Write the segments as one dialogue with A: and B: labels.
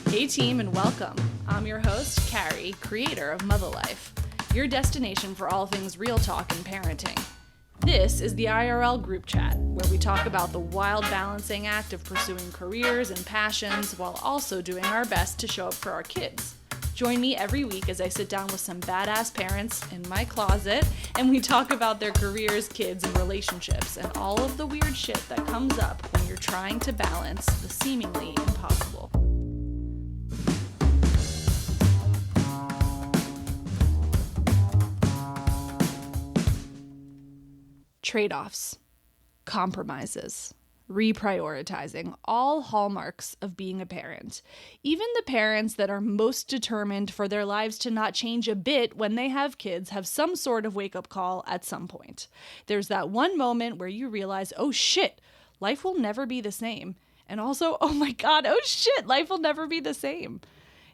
A: Hey team, and welcome. I'm your host, Carrie, creator of Mother Life, your destination for all things real talk and parenting. This is the IRL group chat, where we talk about the wild balancing act of pursuing careers and passions while also doing our best to show up for our kids. Join me every week as I sit down with some badass parents in my closet and we talk about their careers, kids, and relationships and all of the weird shit that comes up when you're trying to balance the seemingly impossible. Trade-offs, compromises, reprioritizing, all hallmarks of being a parent. Even the parents that are most determined for their lives to not change a bit when they have kids have some sort of wake-up call at some point. There's that one moment where you realize, oh shit, life will never be the same. And also, oh my god, oh shit, life will never be the same.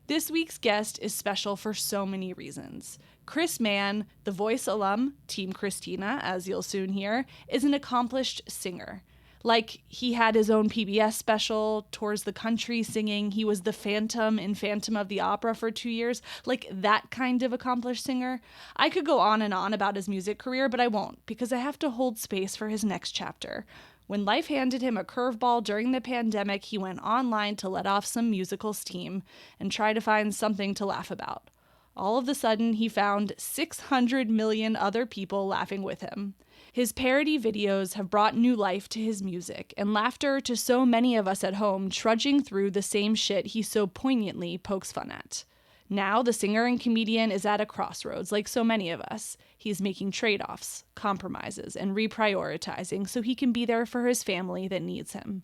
A: This week's guest is special for so many reasons. Chris Mann, the Voice alum, Team Christina, as you'll soon hear, is an accomplished singer. Like, he had his own PBS special, tours the country singing. He was the Phantom in Phantom of the Opera for 2 years. Like, that kind of accomplished singer. I could go on and on about his music career, but I won't, because I have to hold space for his next chapter. When life handed him a curveball during the pandemic, he went online to let off some musical steam and try to find something to laugh about. All of a sudden, he found 600 million other people laughing with him. His parody videos have brought new life to his music and laughter to so many of us at home trudging through the same shit he so poignantly pokes fun at. Now, the singer and comedian is at a crossroads, like so many of us. He's making trade-offs, compromises, and reprioritizing so he can be there for his family that needs him.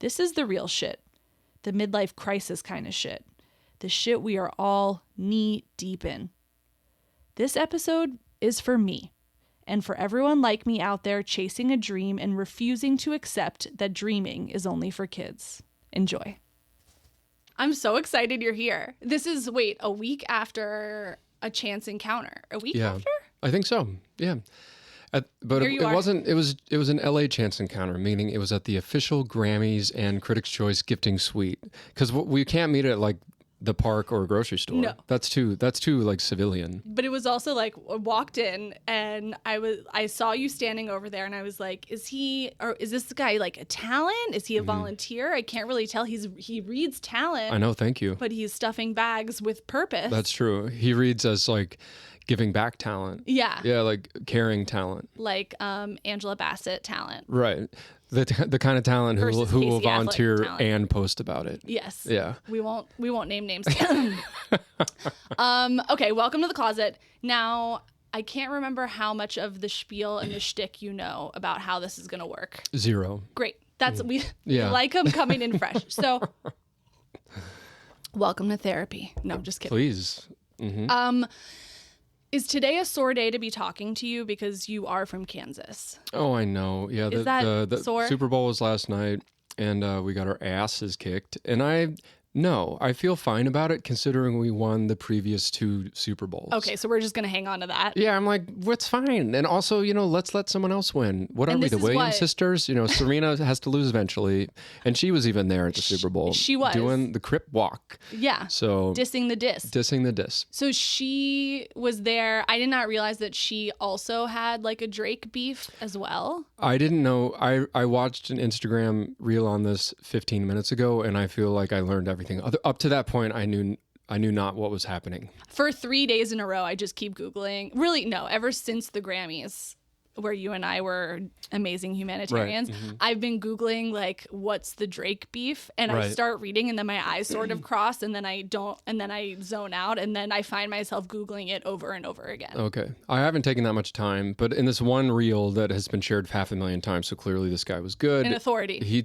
A: This is the real shit. The midlife crisis kind of shit. The shit we are all knee-deep in. This episode is for me. And for everyone like me out there chasing a dream and refusing to accept that dreaming is only for kids. Enjoy. I'm so excited you're here. This is, a week after a chance encounter. A week after?
B: I think so. Yeah. But it wasn't, it was an LA chance encounter, meaning it was at the official Grammys and Critics' Choice gifting suite. Because we can't meet at like the park or a grocery store.
A: No.
B: That's too like civilian.
A: But it was also like, I walked in and I saw you standing over there and I was like, is this guy like a talent? Is he a volunteer? I can't really tell. He reads talent.
B: I know, thank you.
A: But he's stuffing bags with purpose.
B: That's true. He reads as like giving back talent.
A: Yeah.
B: Yeah, like caring talent.
A: Like Angela Bassett talent.
B: Right. The kind of talent who will volunteer and post about it.
A: Yes.
B: Yeah.
A: We won't name names. Okay, welcome to the closet. Now, I can't remember how much of the spiel and the shtick you know about how this is going to work.
B: 0.
A: Great. We like them coming in fresh. So, welcome to therapy. No, I'm just kidding.
B: Please. Mm-hmm.
A: Is today a sore day to be talking to you because you are from Kansas?
B: Oh, I know. Yeah, the
A: sore?
B: Super Bowl was last night, and we got our asses kicked. And I feel fine about it considering we won the previous 2 Super Bowls.
A: Okay, so we're just going to hang on to that.
B: Yeah, I'm like, what's fine? And also, let's let someone else win. What are we, the Williams sisters? Serena has to lose eventually. And she was even there at the Super Bowl.
A: She was.
B: Doing the Crip Walk.
A: Yeah.
B: So
A: Dissing the diss. So she was there. I did not realize that she also had like a Drake beef as well.
B: I didn't know. I watched an Instagram reel on this 15 minutes ago, and I feel like I learned everything. Up to that point, I knew not what was happening.
A: For 3 days in a row, I just keep Googling. Really, no, ever since the Grammys, where you and I were amazing humanitarians,
B: right.
A: I've been Googling, like, what's the Drake beef? And
B: right.
A: I start reading, and then my eyes sort of cross, and then I don't, and then I zone out, and then I find myself Googling it over and over again.
B: Okay. I haven't taken that much time, but in this one reel that has been shared 500,000 times, so clearly this guy was good.
A: An authority.
B: He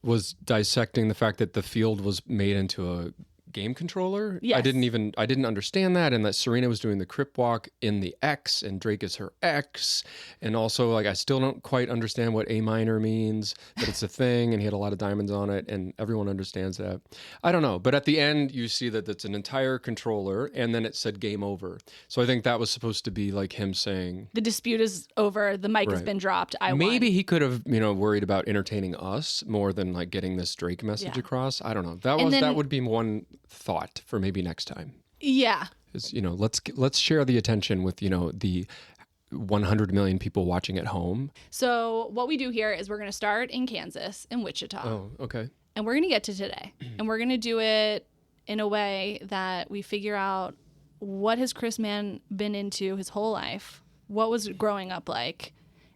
B: was dissecting the fact that the field was made into a game controller.
A: Yes.
B: I didn't understand that, and that Serena was doing the crip walk in the X, and Drake is her ex, and also like I still don't quite understand what A minor means, but it's a thing, and he had a lot of diamonds on it, and everyone understands that. I don't know, but at the end you see that it's an entire controller, and then it said game over. So I think that was supposed to be like him saying
A: the dispute is over, the mic has been dropped.
B: Maybe
A: won.
B: he could have, worried about entertaining us more than like getting this Drake message across. I don't know. That would be one thought for maybe next time.
A: Yeah.
B: Is, let's share the attention with, the 100 million people watching at home.
A: So what we do here is we're going to start in Kansas, in Wichita.
B: Oh, okay.
A: And we're going to get to today. And we're going to do it in a way that we figure out what has Chris Mann been into his whole life, what was growing up like,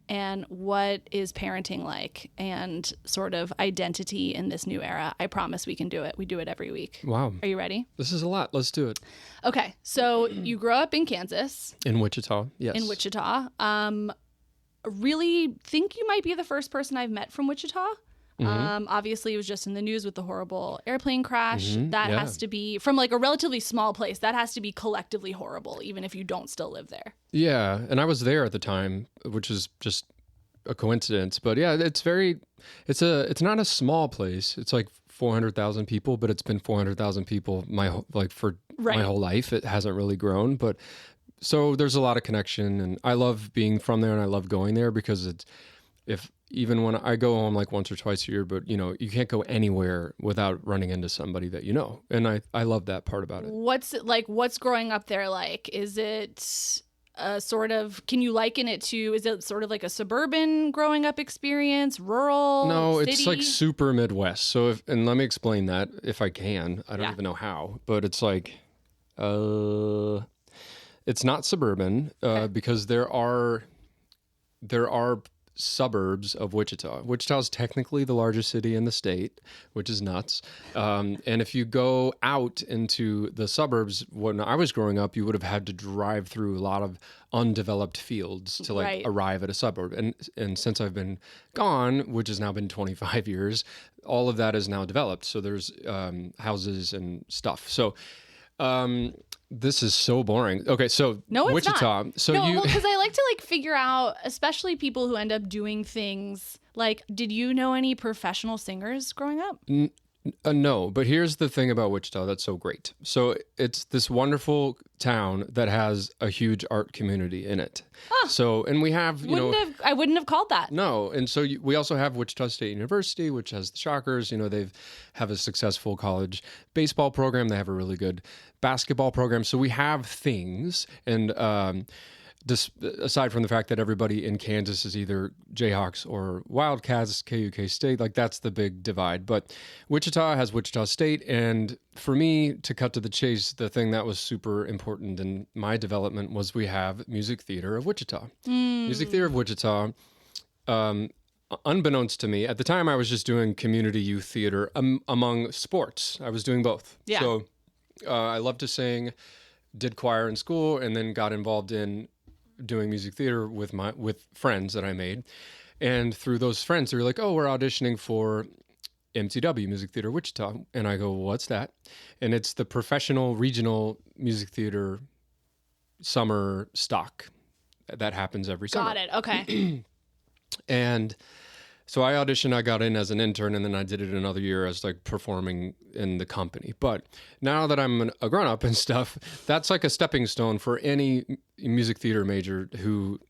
A: and what is parenting like, and sort of identity in this new era. I promise we can do it. We do it every week.
B: Wow.
A: Are you ready?
B: This is a lot. Let's do it.
A: Okay. So you grew up in Kansas.
B: In Wichita, yes.
A: In Wichita. Really think you might be the first person I've met from Wichita. Obviously, it was just in the news with the horrible airplane crash. That has to be, from like a relatively small place, that has to be collectively horrible, even if you don't still live there.
B: Yeah, and I was there at the time, which is just a coincidence. But yeah, it's not a small place. It's like 400,000 people, but it's been 400,000 people my whole life. It hasn't really grown, but so there's a lot of connection, and I love being from there, and I love going there because even when I go home like once or twice a year, but you can't go anywhere without running into somebody that you know. And I love that part about it.
A: What's growing up there like? Is it can you liken it to, is it sort of like a suburban growing up experience, rural?
B: No,
A: city?
B: it's like super Midwest. So and let me explain that if I can. I don't even know how, but it's like, it's not suburban because there are suburbs of Wichita. Wichita is technically the largest city in the state, which is nuts. And if you go out into the suburbs, when I was growing up, you would have had to drive through a lot of undeveloped fields to arrive at a suburb. And since I've been gone, which has now been 25 years, all of that is now developed. So there's houses and stuff. So this is so boring. Okay, so
A: no, it's
B: Wichita.
A: Not.
B: So
A: because I like to figure out, especially people who end up doing things like, did you know any professional singers growing up?
B: No, but here's the thing about Wichita that's so great. So it's this wonderful town that has a huge art community in it. Oh, so, and we have,
A: I wouldn't have called that.
B: No. And so we also have Wichita State University, which has the Shockers. They have a successful college baseball program. They have a really good basketball program. So we have things. And aside from the fact that everybody in Kansas is either Jayhawks or Wildcats, KUK State, like that's the big divide. But Wichita has Wichita State. And for me, to cut to the chase, the thing that was super important in my development was we have Music Theater of Wichita. Music Theater of Wichita, unbeknownst to me, at the time I was just doing community youth theater among sports. I was doing both.
A: Yeah.
B: So I love to sing, did choir in school, and then got involved in doing music theater with friends that I made. And through those friends, they were like, oh, we're auditioning for MTW, Music Theater Wichita. And I go, what's that? And it's the professional regional music theater summer stock that happens every summer.
A: Got it. Okay.
B: And so I auditioned, I got in as an intern, and then I did it another year as performing in the company. But now that I'm a grown-up and stuff, that's like a stepping stone for any music theater major who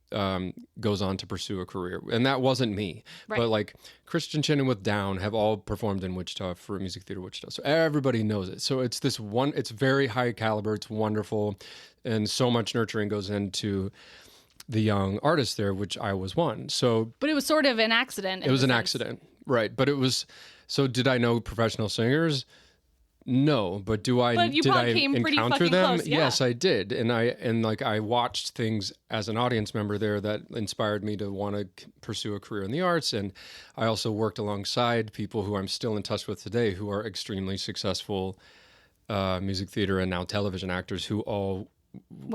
B: goes on to pursue a career. And that wasn't me. Right. But Christian Chin and with Down have all performed in Wichita for Music Theater Wichita. So everybody knows it. So it's it's very high caliber, it's wonderful, and so much nurturing goes into the young artists there, which I was one. So,
A: but it was sort of an accident.
B: It was an accident, right? But it was. So, did I know professional singers? No, but did I encounter them?
A: Close, yeah.
B: Yes, I did, and I watched things as an audience member there that inspired me to want to pursue a career in the arts, and I also worked alongside people who I'm still in touch with today, who are extremely successful music theater and now television actors who all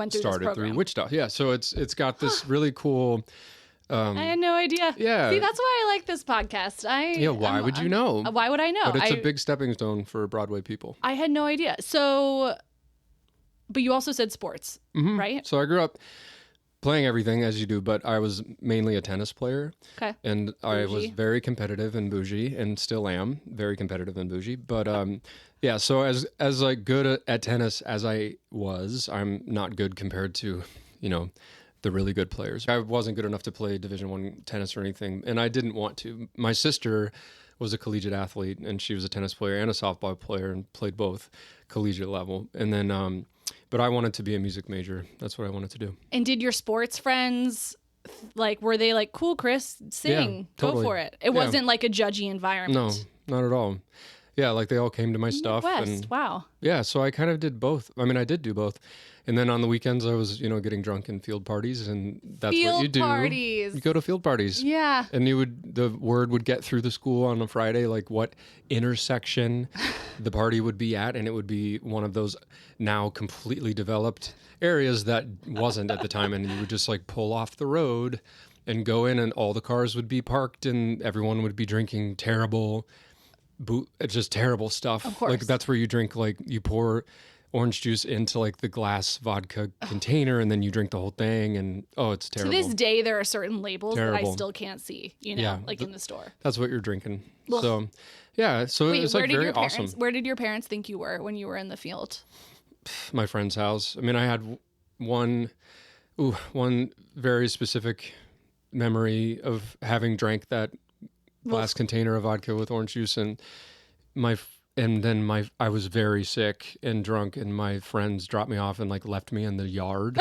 B: started through Wichita. Yeah, so it's got this really cool
A: I had no idea.
B: Yeah.
A: See, that's why I like this podcast.
B: Why would you know?
A: Why would I know?
B: But it's a big stepping stone for Broadway people.
A: I had no idea. So, but you also said sports, right?
B: So I grew up playing everything as you do, but I was mainly a tennis player.
A: Okay.
B: And I was very competitive and bougie, and still am very competitive and bougie. But so as like good at tennis as I was, I'm not good compared to, the really good players. I wasn't good enough to play Division I tennis or anything, and I didn't want to. My sister was a collegiate athlete, and she was a tennis player and a softball player, and played both collegiate level. And then, but I wanted to be a music major. That's what I wanted to do.
A: And did your sports friends, were they like, cool, Chris, sing,
B: yeah, totally.
A: Go for it? It wasn't like a judgy environment.
B: No, not at all. Yeah, like they all came to my stuff.
A: Midwest, wow.
B: Yeah, so I kind of did both. I mean, I did do both. And then on the weekends, I was, getting drunk in field parties, and that's what you do.
A: Field parties.
B: You go to field parties.
A: Yeah.
B: And the word would get through the school on a Friday, like what intersection the party would be at, and it would be one of those now completely developed areas that wasn't at the time, and you would just like pull off the road and go in, and all the cars would be parked, and everyone would be drinking terrible stuff.
A: Of course.
B: Like that's where you drink, like you pour orange juice into like the glass vodka container, and then you drink the whole thing, and it's terrible.
A: To this day, there are certain labels that I still can't see, in the store.
B: That's what you're drinking. Ugh. So, yeah. So it was like very awesome.
A: Where did your parents think you were when you were in the field?
B: My friend's house. I mean, I had one very specific memory of having drank that glass container of vodka with orange juice, and I was very sick and drunk, and my friends dropped me off and like left me in the yard,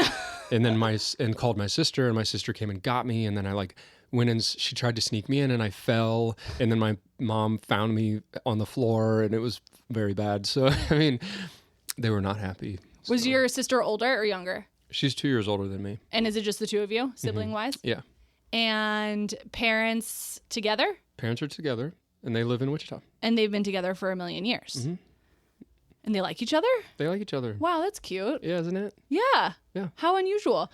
B: and then called my sister, and my sister came and got me, and then I like went and she tried to sneak me in, and I fell, and then my mom found me on the floor, and it was very bad. So I mean, they were not happy.
A: Was your sister older or younger?
B: She's 2 years older than me.
A: And is it just the two of you, sibling wise?
B: Yeah.
A: And parents together?
B: Parents are together. And they live in Wichita. And
A: they've been together for 1 million years. Mm-hmm. And they like each other?
B: They like each other.
A: Wow, that's cute.
B: Yeah, isn't it?
A: Yeah.
B: Yeah.
A: How unusual.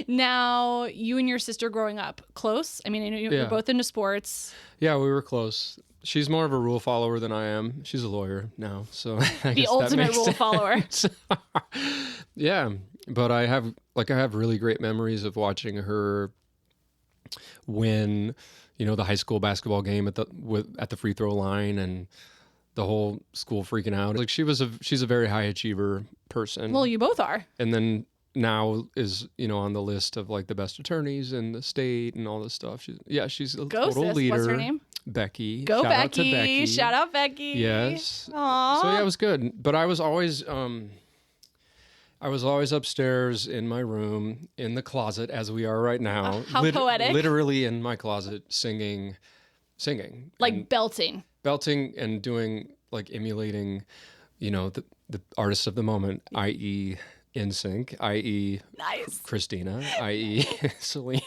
A: Now, you and your sister growing up, close? I mean, I know you're both into sports.
B: Yeah, we were close. She's more of a rule follower than I am. She's a lawyer now, so
A: the ultimate rule follower.
B: Yeah, but I have really great memories of watching her win, the high school basketball game at the free throw line, and the whole school freaking out. Like she's a very high achiever person.
A: Well, you both are.
B: And then now is on the list of like the best attorneys in the state and all this stuff. She's a total leader.
A: What's her name?
B: Becky.
A: Go
B: Shout out to Becky.
A: Shout out Becky.
B: Yes.
A: Aww.
B: So yeah, it was good. But I was always upstairs in my room, in the closet, as we are right now.
A: How poetic.
B: Literally in my closet, singing.
A: Like belting.
B: Belting and doing, like, emulating, the artists of the moment, i.e. NSYNC, i.e.
A: Nice.
B: Christina, i.e. Celine.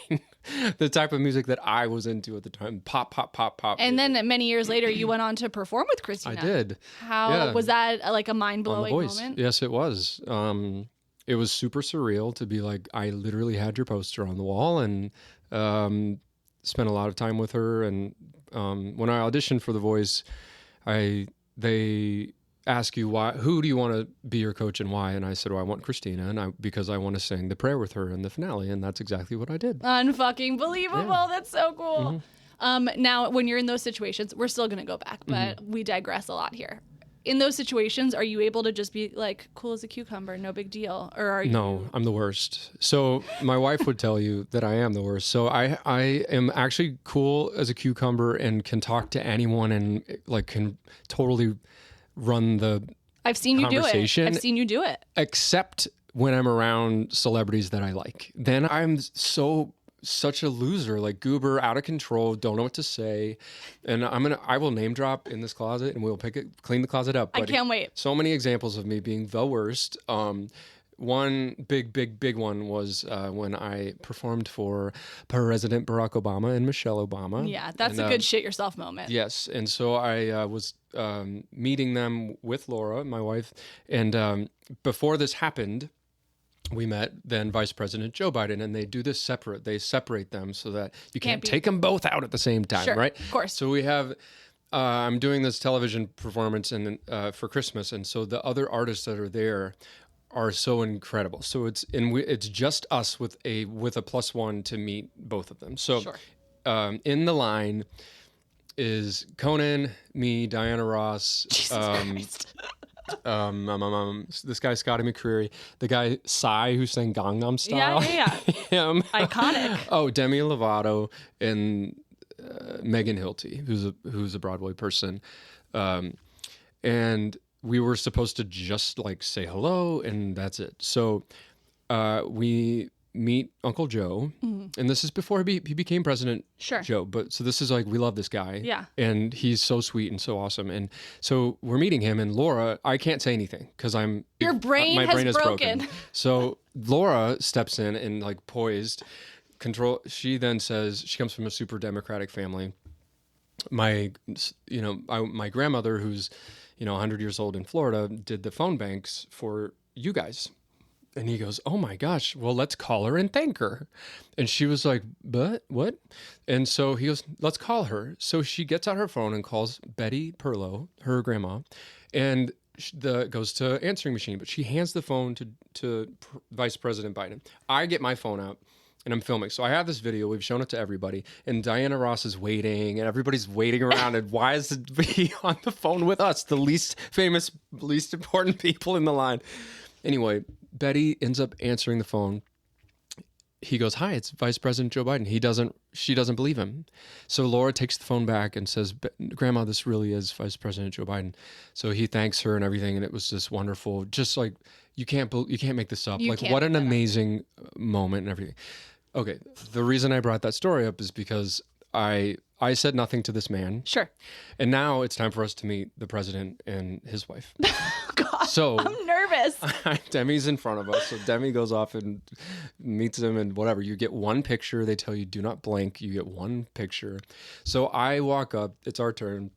B: The type of music that I was into at the time. Pop, pop, pop, pop.
A: And then many years later, you went on to perform with Christina.
B: I did.
A: How was that like a mind-blowing moment?
B: Yes, it was. It was super surreal to be like, I literally had your poster on the wall, and spent a lot of time with her. And when I auditioned for The Voice, they ask you who do you want to be your coach and why, and I said, I want Christina, because I want to sing the prayer with her in the finale, and that's exactly what I did.
A: Unfucking believable. Yeah. That's so cool. Mm-hmm. Now, when you're in those situations, we're still going to go back, but we digress a lot here. In those situations, are you able to just be like, cool as a cucumber, no big deal? Or are you?
B: No, I'm the worst. So my wife would tell you that I am the worst. So I am actually cool as a cucumber and can talk to anyone and like can totally run the
A: I've seen you do it.
B: Except when I'm around celebrities that I like. Then I'm such a loser, like goober, out of control, don't know what to say. And I will name drop in this closet, and we'll clean the closet up.
A: I can't wait.
B: So many examples of me being the worst. One big one was when I performed for President Barack Obama and Michelle Obama.
A: Yeah, that's a good shit yourself moment.
B: Yes, and so I was meeting them with Laura, my wife, and before this happened, we met then Vice President Joe Biden, and they do this separate. They separate them so that you can't take them both out at the same time,
A: sure,
B: right?
A: Of course.
B: So we have, I'm doing this television performance for Christmas, and so the other artists that are there are so incredible. So it's just us with a +1 to meet both of them. So in the line is Conan, me, Diana Ross, this guy Scotty McCreery, the guy Psy who sang Gangnam Style.
A: Yeah.
B: Him.
A: Iconic.
B: Oh, Demi Lovato and Megan Hilty, who's a Broadway person, and we were supposed to just like say hello and that's it. So we meet Uncle Joe, and this is before he became President Joe. But so this is like, we love this guy, and he's so sweet and so awesome. And so we're meeting him, and Laura, I can't say anything because my brain is broken. So Laura steps in and like poised control. She then says, she comes from a super democratic family. My grandmother, who's 100 years old in Florida, did the phone banks for you guys. And he goes, oh my gosh, well, let's call her and thank her. And she was like, but what? And so he goes, let's call her. So she gets out her phone and calls Betty Perlow, her grandma, and goes to answering machine. But she hands the phone to Vice President Biden. I get my phone out and I'm filming. So I have this video. We've shown it to everybody. And Diana Ross is waiting and everybody's waiting around. And why is he on the phone with us, the least famous, least important people in the line? Anyway, Betty ends up answering the phone. He goes, hi, it's Vice President Joe Biden. She doesn't believe him. So Laura takes the phone back and says, Grandma, this really is Vice President Joe Biden. So he thanks her and everything. And it was just wonderful. Just like, you can't make this up. Like, what an amazing moment and everything. Okay. The reason I brought that story up is because I said nothing to this man.
A: Sure.
B: And now it's time for us to meet the president and his wife.
A: God,
B: so
A: I'm nervous.
B: Demi's in front of us. So Demi goes off and meets him and whatever. You get one picture. They tell you, do not blink. You get one picture. So I walk up. It's our turn.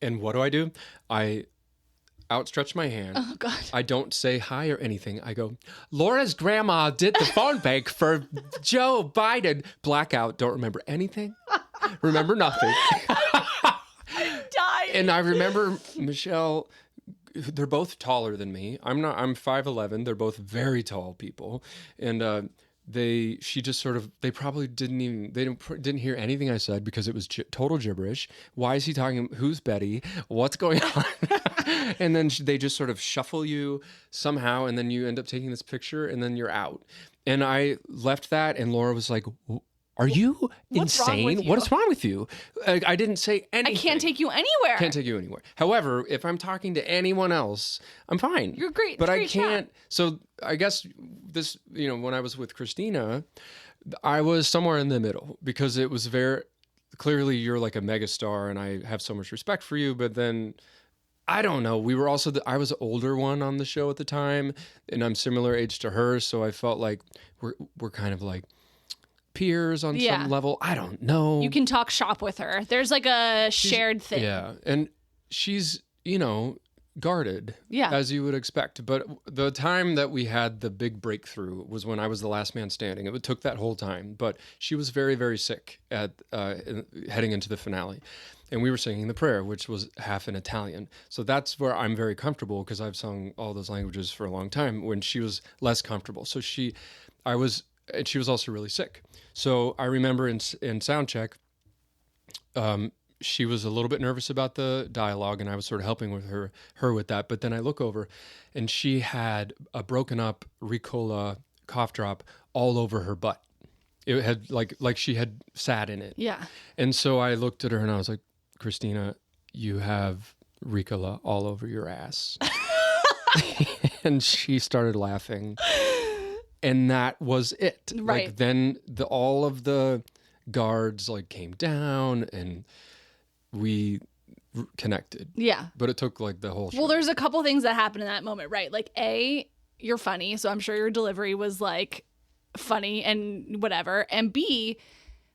B: And what do? I outstretch my hand.
A: Oh, God.
B: I don't say hi or anything. I go, Laura's grandma did the phone bank for Joe Biden. Blackout. Don't remember anything. Remember nothing.
A: I'm dying.
B: And I remember Michelle, they're both taller than me. I'm 5'11". They're both very tall people. And they probably didn't hear anything I said because it was total gibberish. Why is he talking? Who's Betty? What's going on? And then they just sort of shuffle you somehow, and then you end up taking this picture, and then you're out. And I left that, and Laura was like, are you insane? What is wrong with you? I didn't say anything.
A: I can't take you anywhere.
B: Can't take you anywhere. However, if I'm talking to anyone else, I'm fine.
A: You're great.
B: But
A: I
B: can't. Chat. So I guess this, when I was with Christina, I was somewhere in the middle because it was very clearly you're like a megastar and I have so much respect for you. But then I don't know. We were also, I was the older one on the show at the time and I'm similar age to her. So I felt like we're kind of like peers on some level. I don't know.
A: You can talk shop with her. There's like a shared thing.
B: Yeah. And she's, guarded, as you would expect. But the time that we had the big breakthrough was when I was the last man standing. It took that whole time. But she was very, very sick at heading into the finale. And we were singing the prayer, which was half in Italian. So that's where I'm very comfortable because I've sung all those languages for a long time when she was less comfortable. So she was also really sick. So I remember in sound check, she was a little bit nervous about the dialogue and I was sort of helping with her with that. But then I look over and she had a broken up Ricola cough drop all over her butt. It had like she had sat in it.
A: Yeah.
B: And so I looked at her and I was like, Christina, you have Ricola all over your ass. And she started laughing. And that was it.
A: Right.
B: Like then all of the guards came down and we connected.
A: Yeah.
B: But it took the whole show.
A: Well, there's a couple things that happened in that moment, right? Like A, you're funny, so I'm sure your delivery was funny and whatever. And B,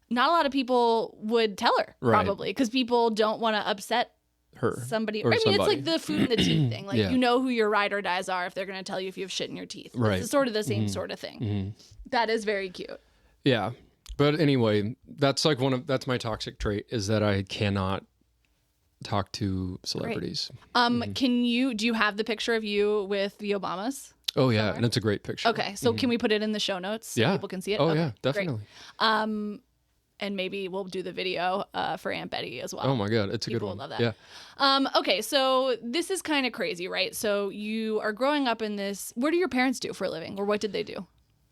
A: not a lot of people would tell her probably because people don't want to upset
B: her.
A: Somebody.
B: Or
A: I mean,
B: somebody.
A: it's like the food and the teeth thing. Like,
B: Yeah.
A: you know who your ride or dies are if they're going to tell you if you have shit in your teeth.
B: Right.
A: It's sort of the same sort of thing. That is very cute.
B: Yeah. But anyway, that's like that's my toxic trait, is that I cannot talk to celebrities.
A: Do you have the picture of you with the Obamas?
B: Oh yeah, and it's a great picture.
A: Okay, so can we put it in the show notes so people can see it?
B: Oh
A: okay,
B: yeah, definitely.
A: Great. And maybe we'll do the video for Aunt Betty as well.
B: Oh my God, it's a
A: People
B: good one.
A: Will love that.
B: Yeah.
A: Okay, so this is kind of crazy, right? So you are growing up in this. What do your parents do for a living, or what did they do?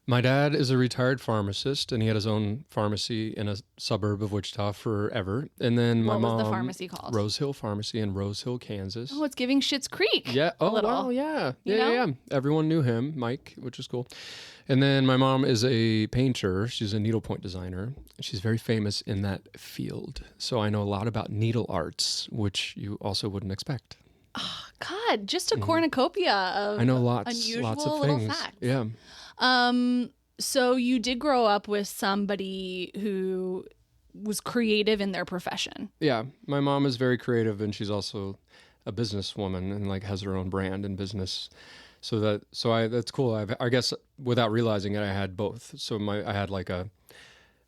B: My dad is a retired pharmacist, and he had his own pharmacy in a suburb of Wichita forever. And then my mom,
A: what was the pharmacy called?
B: Rose Hill Pharmacy in Rose Hill, Kansas.
A: Oh, it's giving Schitt's Creek.
B: Yeah. Oh, wow. Yeah. Yeah. Everyone knew him, Mike, which is cool. And then my mom is a painter. She's a needlepoint designer. She's very famous in that field. So I know a lot about needle arts, which you also wouldn't expect.
A: Oh, God, just a cornucopia of
B: I know
A: unusual
B: lots of
A: little
B: things.
A: facts.
B: Yeah.
A: So you did grow up with somebody who was creative in their profession.
B: Yeah. My mom is very creative, and she's also a businesswoman and like has her own brand and business. So that's cool. I guess without realizing it, I had both. So I had like a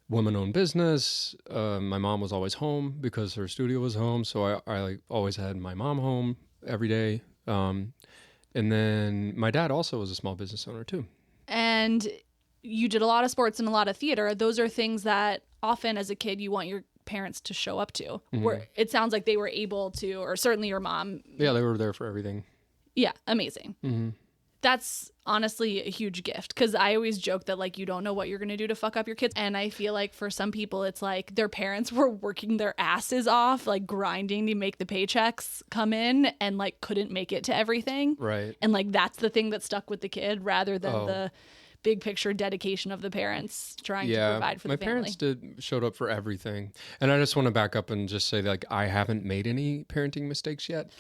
B: woman-owned business. My mom was always home because her studio was home. So I like always had my mom home every day. And then my dad also was a small business owner too.
A: And you did a lot of sports and a lot of theater. Those are things that often as a kid you want your parents to show up to. Where it sounds like they were able to, or certainly your mom.
B: Yeah, they were there for everything.
A: Yeah, amazing. That's honestly a huge gift, because I always joke that like you don't know what you're going to do to fuck up your kids. And I feel like for some people it's like their parents were working their asses off, like grinding to make the paychecks come in, and like couldn't make it to everything.
B: Right.
A: And like that's the thing that stuck with the kid rather than the big picture dedication of the parents trying to provide for the family.
B: My parents showed up for everything. And I just want to back up and just say, like, I haven't made any parenting mistakes yet.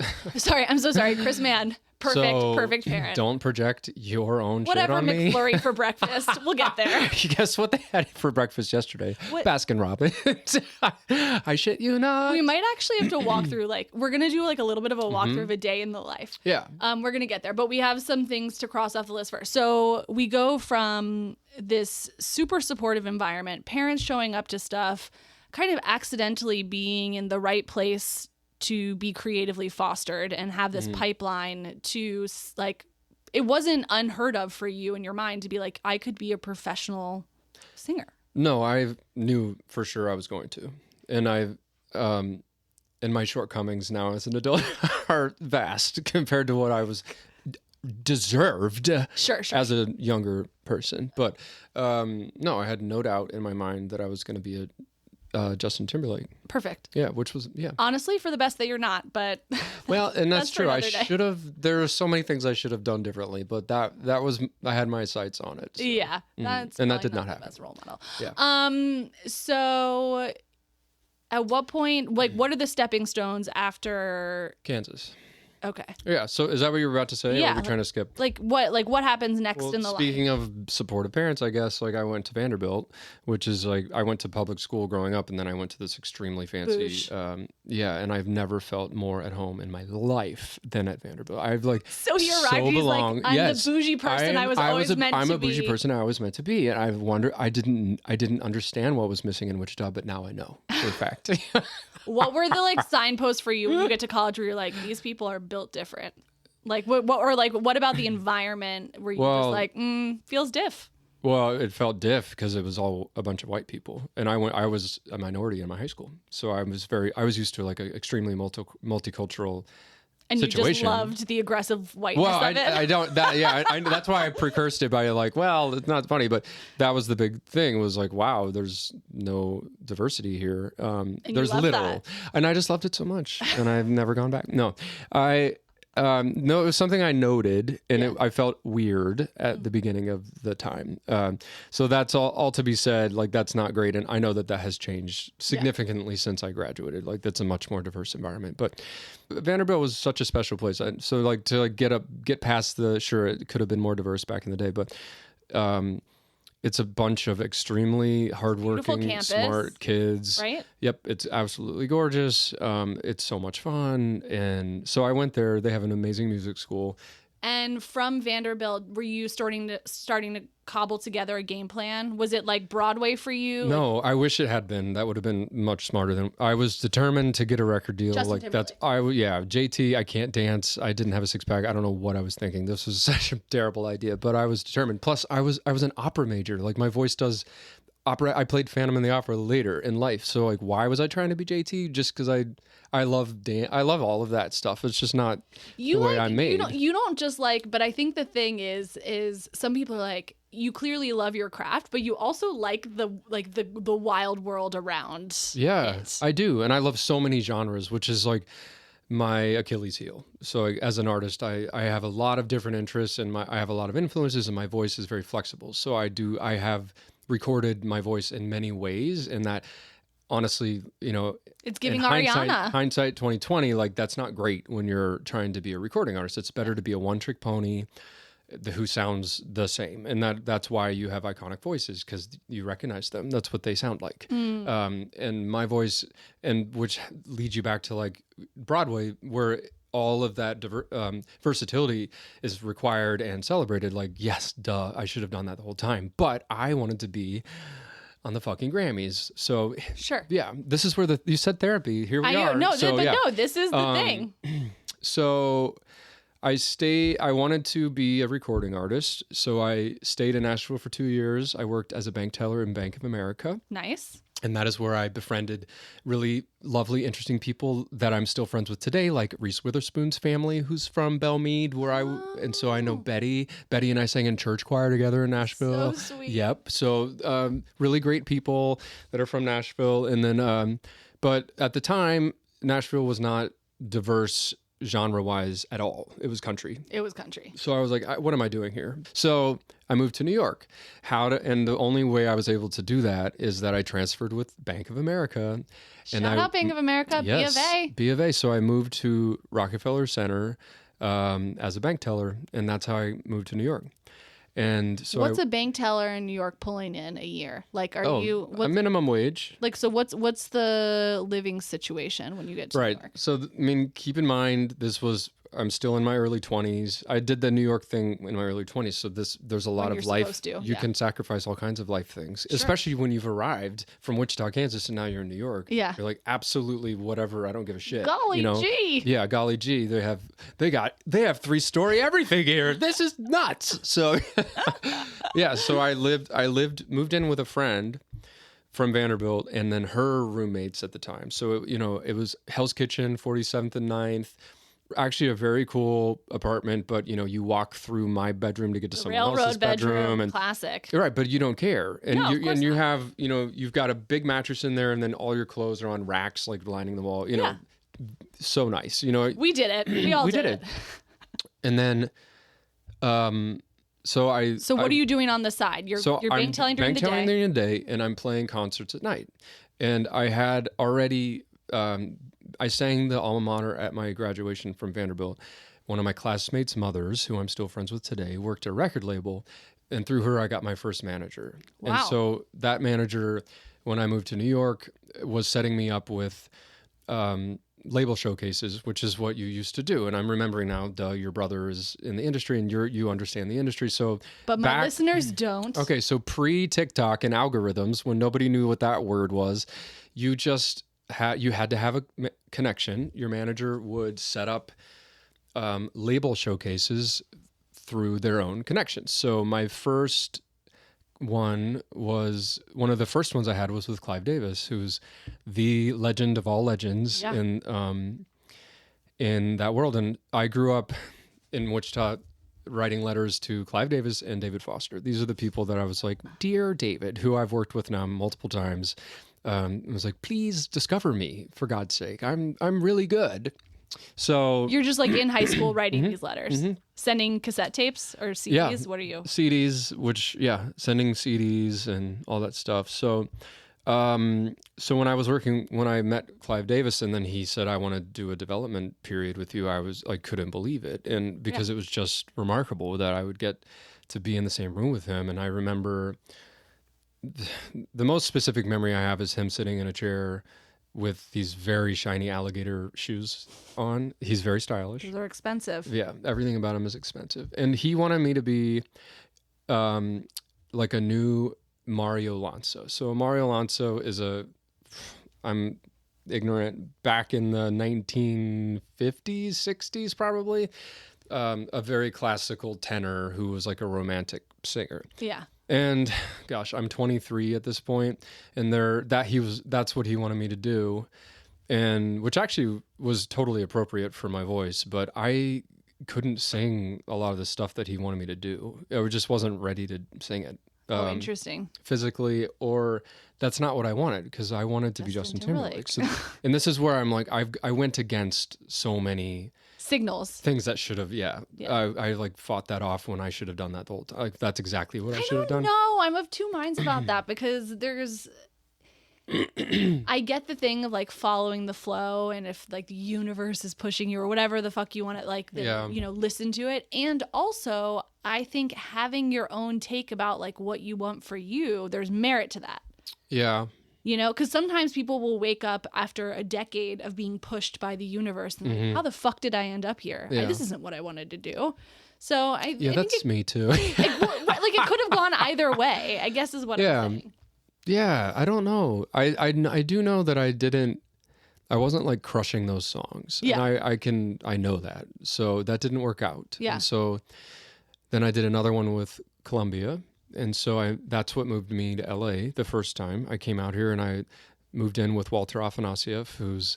A: I'm so sorry. Chris Mann, perfect parent.
B: Don't project your own
A: Whatever
B: shit on me.
A: McFlurry for breakfast. We'll get there.
B: Guess what they had for breakfast yesterday?
A: What?
B: Baskin Robbins. I shit you not.
A: We might actually have to walk through, like, we're going to do like a little bit of a walkthrough of a day in the life.
B: Yeah.
A: We're going to get there, but we have some things to cross off the list first. So we go from this super supportive environment, parents showing up to stuff, kind of accidentally being in the right place to be creatively fostered and have this pipeline to like, it wasn't unheard of for you in your mind to be like, I could be a professional singer.
B: No, I knew for sure I was going to. And and my shortcomings now as an adult are vast compared to what I was deserved
A: Sure.
B: as a younger person. But no, I had no doubt in my mind that I was going to be a Justin Timberlake.
A: Perfect.
B: Yeah, which was,
A: Honestly, for the best that you're not, but
B: well, and that's true. I
A: another day.
B: should have, there are so many things I should have done differently, but that was, I had my sights on it. So.
A: Yeah, that's
B: and that did
A: probably
B: not happen.
A: the best role model.
B: Yeah.
A: So at what point, like, what are the stepping stones after
B: Kansas.
A: Okay.
B: Yeah. So is that what you were about to say?
A: Yeah.
B: Or are we trying to skip?
A: Like what happens next in the
B: speaking
A: line?
B: of supportive parents, I guess, like I went to Vanderbilt, which is like, I went to public school growing up, and then I went to this extremely fancy, and I've never felt more at home in my life than at Vanderbilt. I've like,
A: So he arrived, he's like, I'm the bougie person I was always meant to be.
B: I'm a bougie person I was meant to be. And I've wondered, I didn't understand what was missing in Wichita, but now I know for a fact.
A: What were the like signposts for you when you get to college where you're like, these people are built different? Like what about the environment where you just like, feels diff?
B: Well, it felt diff because it was all a bunch of white people, and I was a minority in my high school, so I was used to like an extremely multicultural
A: and
B: situation.
A: You just loved the aggressive whiteness of it.
B: I don't. That's why I precursed it by like, well, it's not funny, but that was the big thing. Was like, wow, there's no diversity here. There's little, and I just loved it so much, and I've never gone back. No, no, it was something I noted, and I felt weird at the beginning of the time. So that's all to be said. Like, that's not great, and I know that has changed significantly since I graduated. Like, that's a much more diverse environment. But Vanderbilt was such a special place. So like to like get past the, sure, it could have been more diverse back in the day, but It's a bunch of extremely hardworking, smart kids.
A: Right?
B: Yep, it's absolutely gorgeous. It's so much fun, and so I went there. They have an amazing music school.
A: And from Vanderbilt, were you starting to cobble together a game plan? Was it like Broadway for you?
B: No, I wish it had been. That would have been much smarter than I was determined to get a record deal.
A: Justin
B: like
A: Timberlake.
B: JT. I can't dance. I didn't have a six pack. I don't know what I was thinking. This was such a terrible idea, but I was determined. Plus, I was an opera major. Like my voice does opera. I played Phantom in the Opera later in life. So like, why was I trying to be JT? Just because I love dance. I love all of that stuff. It's just not the way I'm made.
A: You don't just like, but I think the thing is some people are like, you clearly love your craft, but you also like the wild world around.
B: Yeah,
A: it.
B: I do. And I love so many genres, which is like my Achilles heel. So like, as an artist, I have a lot of different interests and I have a lot of influences and my voice is very flexible. So I have recorded my voice in many ways, and that honestly,
A: it's giving Ariana
B: hindsight 2020, like that's not great when you're trying to be a recording artist. It's better to be a one-trick pony who sounds the same, and that's why you have iconic voices, because you recognize them. That's what they sound like. And my voice, and which leads you back to like Broadway, where all of that versatility is required and celebrated. Like, yes, duh, I should have done that the whole time, but I wanted to be on the fucking Grammys. So
A: sure,
B: yeah, this is where you said therapy. Here we are.
A: No, this is the thing.
B: So I wanted to be a recording artist. So I stayed in Nashville for 2 years. I worked as a bank teller in Bank of America.
A: Nice.
B: And that is where I befriended really lovely, interesting people that I'm still friends with today, like Reese Witherspoon's family, who's from Belmead, and so I know Betty. Betty and I sang in church choir together in Nashville.
A: So sweet.
B: Yep. So really great people that are from Nashville. And then, but at the time, Nashville was not diverse genre-wise at all. It was country. So I was like, what am I doing here? So I moved to New York. And the only way I was able to do that is that I transferred with Bank of America.
A: Shout out Bank of America,
B: yes,
A: B of A.
B: B of A. So I moved to Rockefeller Center as a bank teller, and that's how I moved to New York. And so
A: what's a bank teller in New York pulling in a year? Like, a
B: minimum wage?
A: Like, so what's the living situation when you get to New York?
B: So, keep in mind, I'm still in my early 20s. I did the New York thing in my early 20s. So there's a lot of life. You can sacrifice all kinds of life things, especially when you've arrived from Wichita, Kansas, and now you're in New York.
A: Yeah.
B: You're like, absolutely, whatever. I don't give a shit.
A: Golly gee.
B: Yeah. Golly gee. They have 3-story everything here. This is nuts. So yeah. So I moved in with a friend from Vanderbilt and then her roommates at the time. So, it was Hell's Kitchen, 47th and 9th. Actually a very cool apartment, but you walk through my bedroom to get to someone else's bedroom, and
A: classic.
B: Right, but you don't care. And you
A: not.
B: have, you've got a big mattress in there and then all your clothes are on racks like lining the wall, so nice.
A: We did it. We all did it.
B: And then So what
A: are you doing on the side? You're bank telling during the day.
B: Bank telling during the day, and I'm playing concerts at night. And I had already I sang the alma mater at my graduation from Vanderbilt. One of my classmates' mothers, who I'm still friends with today, worked at a record label, and through her I got my first manager.
A: Wow.
B: And so that manager, when I moved to New York, was setting me up with label showcases, which is what you used to do. And I'm remembering now, your brother is in the industry and you understand the industry. So,
A: but my listeners don't.
B: Okay, so pre-TikTok and algorithms, when nobody knew what that word was, you just had to have a connection. Your manager would set up label showcases through their own connections. So my first one of the first ones I had was with Clive Davis, who's the legend of all legends in that world. And I grew up in Wichita writing letters to Clive Davis and David Foster. These are the people that I was like, dear David, who I've worked with now multiple times. I was like, please discover me, for God's sake. I'm really good. So
A: you're just like in high school writing these letters, sending cassette tapes or CDs.
B: Yeah,
A: what are you?
B: CDs, sending CDs and all that stuff. So, so when I met Clive Davis, and then he said, I want to do a development period with you, I couldn't believe it. And because it was just remarkable that I would get to be in the same room with him. And I remember the most specific memory I have is him sitting in a chair with these very shiny alligator shoes on. He's very stylish.
A: Those are expensive.
B: Yeah, everything about him is expensive. And he wanted me to be like a new Mario Alonso. So Mario Alonso is I'm ignorant, back in the 1950s, 60s probably, a very classical tenor who was like a romantic singer.
A: Yeah.
B: And gosh, I'm 23 at this point, and that's what he wanted me to do, and which actually was totally appropriate for my voice, but I couldn't sing a lot of the stuff that he wanted me to do. I just wasn't ready to sing it.
A: Interesting.
B: Physically, or that's not what I wanted, because I wanted to be Justin Timberlake. So, and this is where I'm like, I went against so many
A: signals,
B: things that should have, I like fought that off when I should have done that the whole time. Like, that's exactly what I should have done.
A: No, I'm of two minds about that, because I get the thing of like following the flow, and if like the universe is pushing you or whatever the fuck you want to like, listen to it. And also I think having your own take about like what you want for you, there's merit to that.
B: Yeah.
A: Because sometimes people will wake up after a decade of being pushed by the universe and like, how the fuck did I end up here?
B: Yeah.
A: This isn't what I wanted to do. So I think
B: that's me too.
A: It could have gone either way, I guess is what I'm saying.
B: Yeah, I don't know. I do know that I wasn't like crushing those songs.
A: Yeah.
B: And I know that. So that didn't work out.
A: Yeah.
B: And so then I did another one with Columbia. And so that's what moved me to LA the first time. I came out here and I moved in with Walter Afanasieff, who's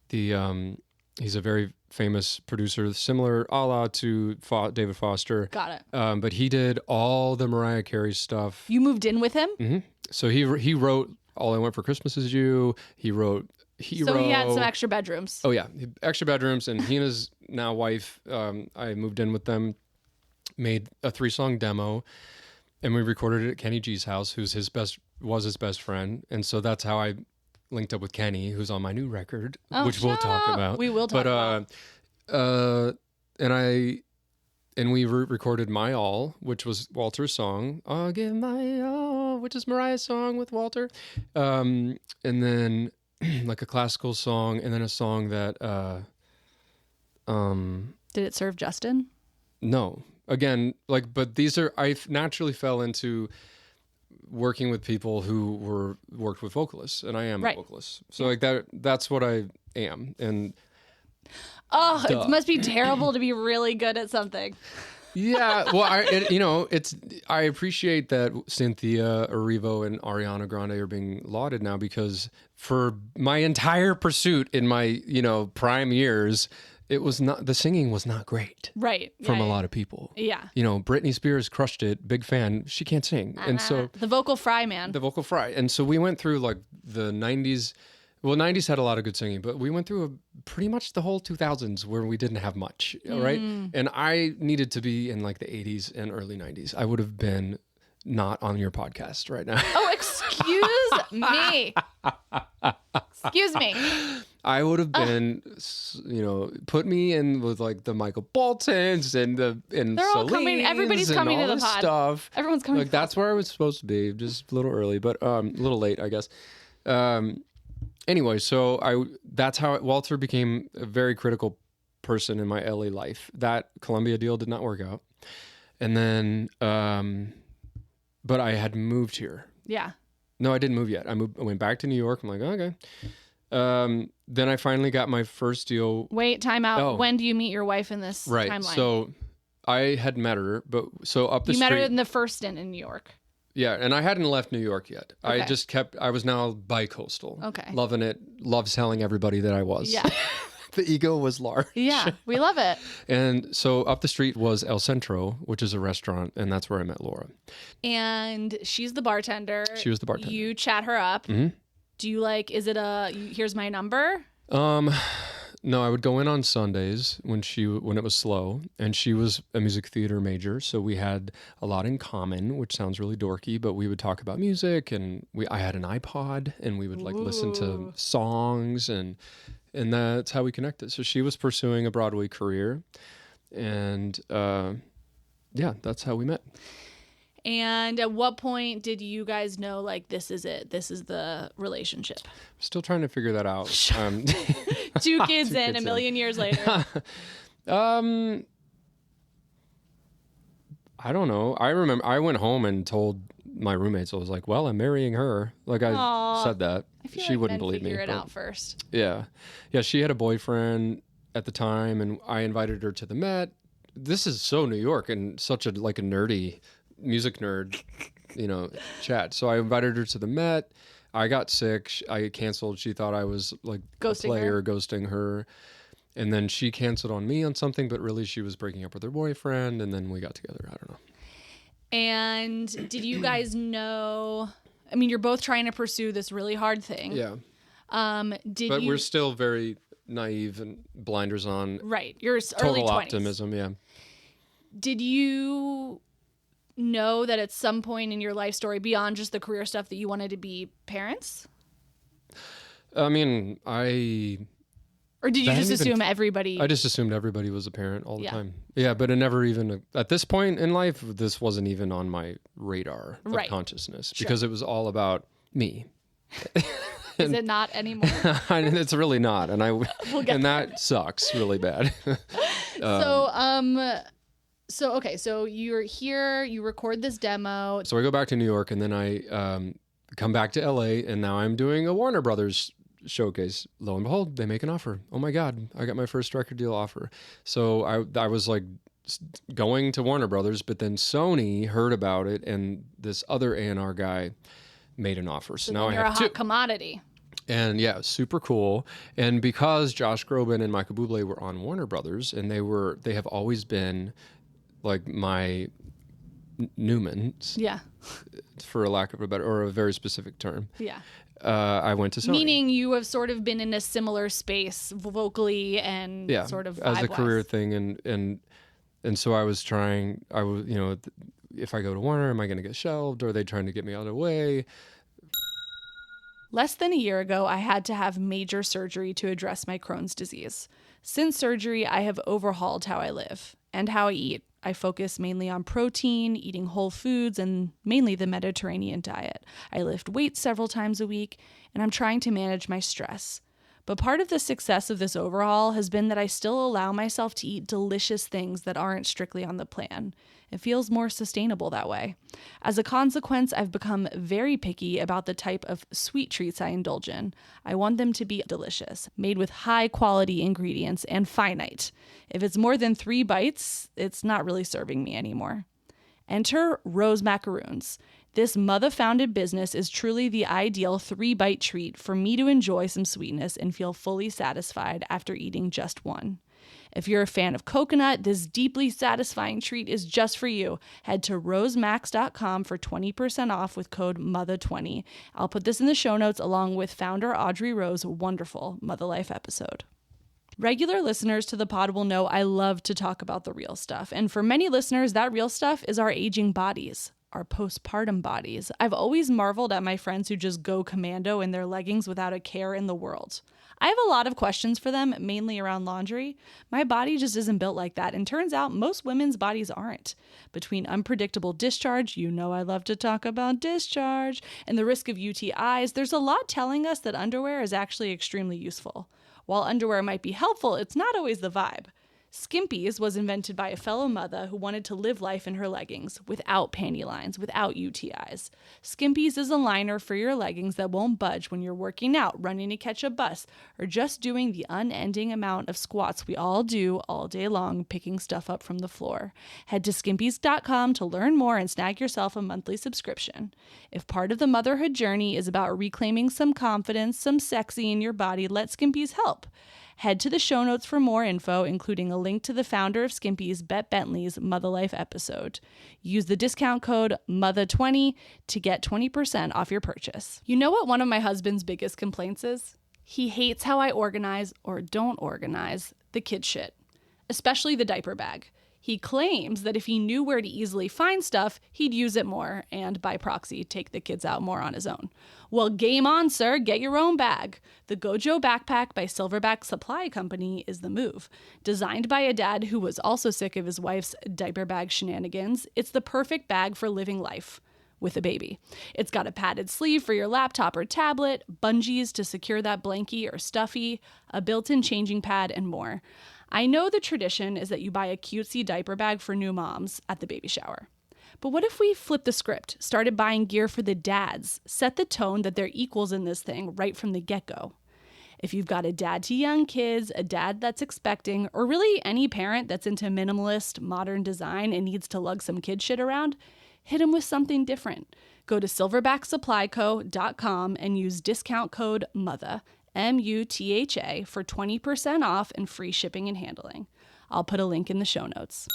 B: he's a very famous producer, similar a la to David Foster.
A: Got it.
B: But he did all the Mariah Carey stuff.
A: You moved in with him?
B: Mm-hmm. So he wrote All I Want for Christmas Is You. He wrote Hero.
A: So he had some extra bedrooms.
B: Oh yeah, extra bedrooms. And he and his now wife, I moved in with them, made a 3-song demo, and we recorded it at Kenny G's house, who's his best friend. And so that's how I linked up with Kenny, who's on my new record, which we'll talk about.
A: We will talk about.
B: And we recorded My All, which was Walter's song. I'll give my all, which is Mariah's song with Walter. And then like a classical song, and then a song that...
A: Did it serve Justin?
B: No. Again, but I naturally fell into working with people who worked with vocalists, and I am a vocalist. So that's what I am. And
A: it must be terrible to be really good at something.
B: Yeah, well, I appreciate that Cynthia Erivo and Ariana Grande are being lauded now, because for my entire pursuit in my prime years, the singing was not great,
A: right?
B: From a lot of people.
A: Yeah,
B: Britney Spears crushed it, big fan. She can't sing, and so
A: the vocal fry, man.
B: The vocal fry, and so we went through like the 90s. Well, 90s had a lot of good singing, but we went through pretty much the whole 2000s where we didn't have much, right? And I needed to be in like the 80s and early 90s. I would have been not on your podcast right now.
A: Oh, excuse me. Excuse me.
B: I would have been, put me in with like the Michael Boltons and
A: they're all coming. Everybody's coming to the pod.
B: Stuff.
A: Everyone's coming.
B: Like that's where I was supposed to be, just a little early, but a little late, I guess. Anyway, so that's how Walter became a very critical person in my LA life. That Columbia deal did not work out. And then, but I had moved here.
A: Yeah.
B: No, I didn't move yet. I went back to New York. I'm like, okay. Then I finally got my first deal.
A: Wait, time out. Oh. When do you meet your wife in this
B: timeline? Right. So I had met her, but so up the street.
A: You met her in the first stint in New York.
B: Yeah, and I hadn't left New York yet. Okay. I was now bi-coastal.
A: Okay.
B: Loving it. Loved telling everybody that I was.
A: Yeah.
B: The ego was large.
A: Yeah, we love it.
B: And so up the street was El Centro, which is a restaurant, and that's where I met Laura.
A: And she's the bartender.
B: She was the bartender.
A: You chat her up.
B: Mm-hmm.
A: Do you is it here's my number?
B: No, I would go in on Sundays when it was slow, and she was a music theater major, so we had a lot in common, which sounds really dorky, but we would talk about music, and I had an iPod, and we would listen to songs, and that's how we connected. So she was pursuing a Broadway career, and that's how we met.
A: And at what point did you guys know, like, this is it? This is the relationship?
B: Still trying to figure that out.
A: 2 kids in, a million years later.
B: I don't know. I remember I went home and told my roommates, I was like, well, I'm marrying her. Like I said that.
A: I feel
B: she
A: like
B: wouldn't
A: men
B: believe me.
A: Figure it out first.
B: Yeah. Yeah, she had a boyfriend at the time, and I invited her to the Met. This is so New York and such a nerdy music nerd, chat. So I invited her to the Met. I got sick. I canceled. She thought I was like ghosting her. And then she canceled on me on something, but really she was breaking up with her boyfriend, and then we got together. I don't know.
A: And did you guys know, I mean, you're both trying to pursue this really hard thing.
B: Yeah. We're still very naive and blinders on.
A: Right. You're early 20s.
B: Total optimism, yeah.
A: Did you know that at some point in your life story, beyond just the career stuff, that you wanted to be parents?
B: I mean,
A: Or did you just assume everybody?
B: I just assumed everybody was a parent all the time. Yeah, but it never even, at this point in life, this wasn't even on my radar of consciousness because it was all about me.
A: Is it not anymore?
B: It's really not. And that sucks really bad.
A: So you're here, you record this demo.
B: So I go back to New York, and then I come back to LA, and now I'm doing a Warner Brothers showcase. Lo and behold, they make an offer. Oh my God, I got my first record deal offer. So I was like going to Warner Brothers, but then Sony heard about it, and this other A&R guy made an offer. So now I have
A: a hot commodity.
B: And yeah, super cool. And because Josh Groban and Michael Bublé were on Warner Brothers, and they have always been like my Newmans.
A: Yeah.
B: For a lack of a better, or a very specific term.
A: Yeah.
B: I went to Sony.
A: Meaning you have sort of been in a similar space vocally and sort of
B: as a
A: vibe-wise.
B: career thing, and so I was trying. If I go to Warner, am I going to get shelved? Or are they trying to get me out of the way?
A: Less than a year ago, I had to have major surgery to address my Crohn's disease. Since surgery, I have overhauled how I live and how I eat. I focus mainly on protein, eating whole foods, and mainly the Mediterranean diet. I lift weights several times a week, and I'm trying to manage my stress. But part of the success of this overhaul has been that I still allow myself to eat delicious things that aren't strictly on the plan. It feels more sustainable that way. As a consequence, I've become very picky about the type of sweet treats I indulge in. I want them to be delicious, made with high-quality ingredients and finite. If it's more than 3 bites, it's not really serving me anymore. Enter Rose Macaroons. This mother-founded business is truly the ideal 3-bite treat for me to enjoy some sweetness and feel fully satisfied after eating just one. If you're a fan of coconut, this deeply satisfying treat is just for you. Head to rosemax.com for 20% off with code MOTHER20. I'll put this in the show notes along with founder Audrey Rose's wonderful Mother Life episode. Regular listeners to the pod will know I love to talk about the real stuff. And for many listeners, that real stuff is our aging bodies, our postpartum bodies. I've always marveled at my friends who just go commando in their leggings without a care in the world. I have a lot of questions for them, mainly around laundry. My body just isn't built like that, and turns out most women's bodies aren't. Between unpredictable discharge, you know I love to talk about discharge, and the risk of UTIs, there's a lot telling us that underwear is actually extremely useful. While underwear might be helpful, it's not always the vibe. Skimpies was invented by a fellow mother who wanted to live life in her leggings without panty lines, without UTIs. Skimpies is a liner for your leggings that won't budge when you're working out, running to catch a bus, or just doing the unending amount of squats we all do all day long, picking stuff up from the floor. Head to skimpies.com to learn more and snag yourself a monthly subscription. If part of the motherhood journey is about reclaiming some confidence, some sexy in your body, let Skimpies help. Head to the show notes for more info, including a link to the founder of Skimpies, Bette Bentley's Mother Life episode. Use the discount code MOTHER20 to get 20% off your purchase. You know what one of my husband's biggest complaints is? He hates how I organize, or don't organize, the kid shit, especially the diaper bag. He claims that if he knew where to easily find stuff, he'd use it more and, by proxy, take the kids out more on his own. Well, game on, sir. Get your own bag. The Gojo Backpack by Silverback Supply Company is the move. Designed by a dad who was also sick of his wife's diaper bag shenanigans, it's the perfect bag for living life with a baby. It's got a padded sleeve for your laptop or tablet, bungees to secure that blankie or stuffy, a built-in changing pad, and more. I know the tradition is that you buy a cutesy diaper bag for new moms at the baby shower. But what if we flipped the script, started buying gear for the dads, set the tone that they're equals in this thing right from the get-go? If you've got a dad to young kids, a dad that's expecting, or really any parent that's into minimalist, modern design and needs to lug some kid shit around, hit them with something different. Go to silverbacksupplyco.com and use discount code MUTHA, MUTHA, for 20% off and free shipping and handling. I'll put a link in the show notes.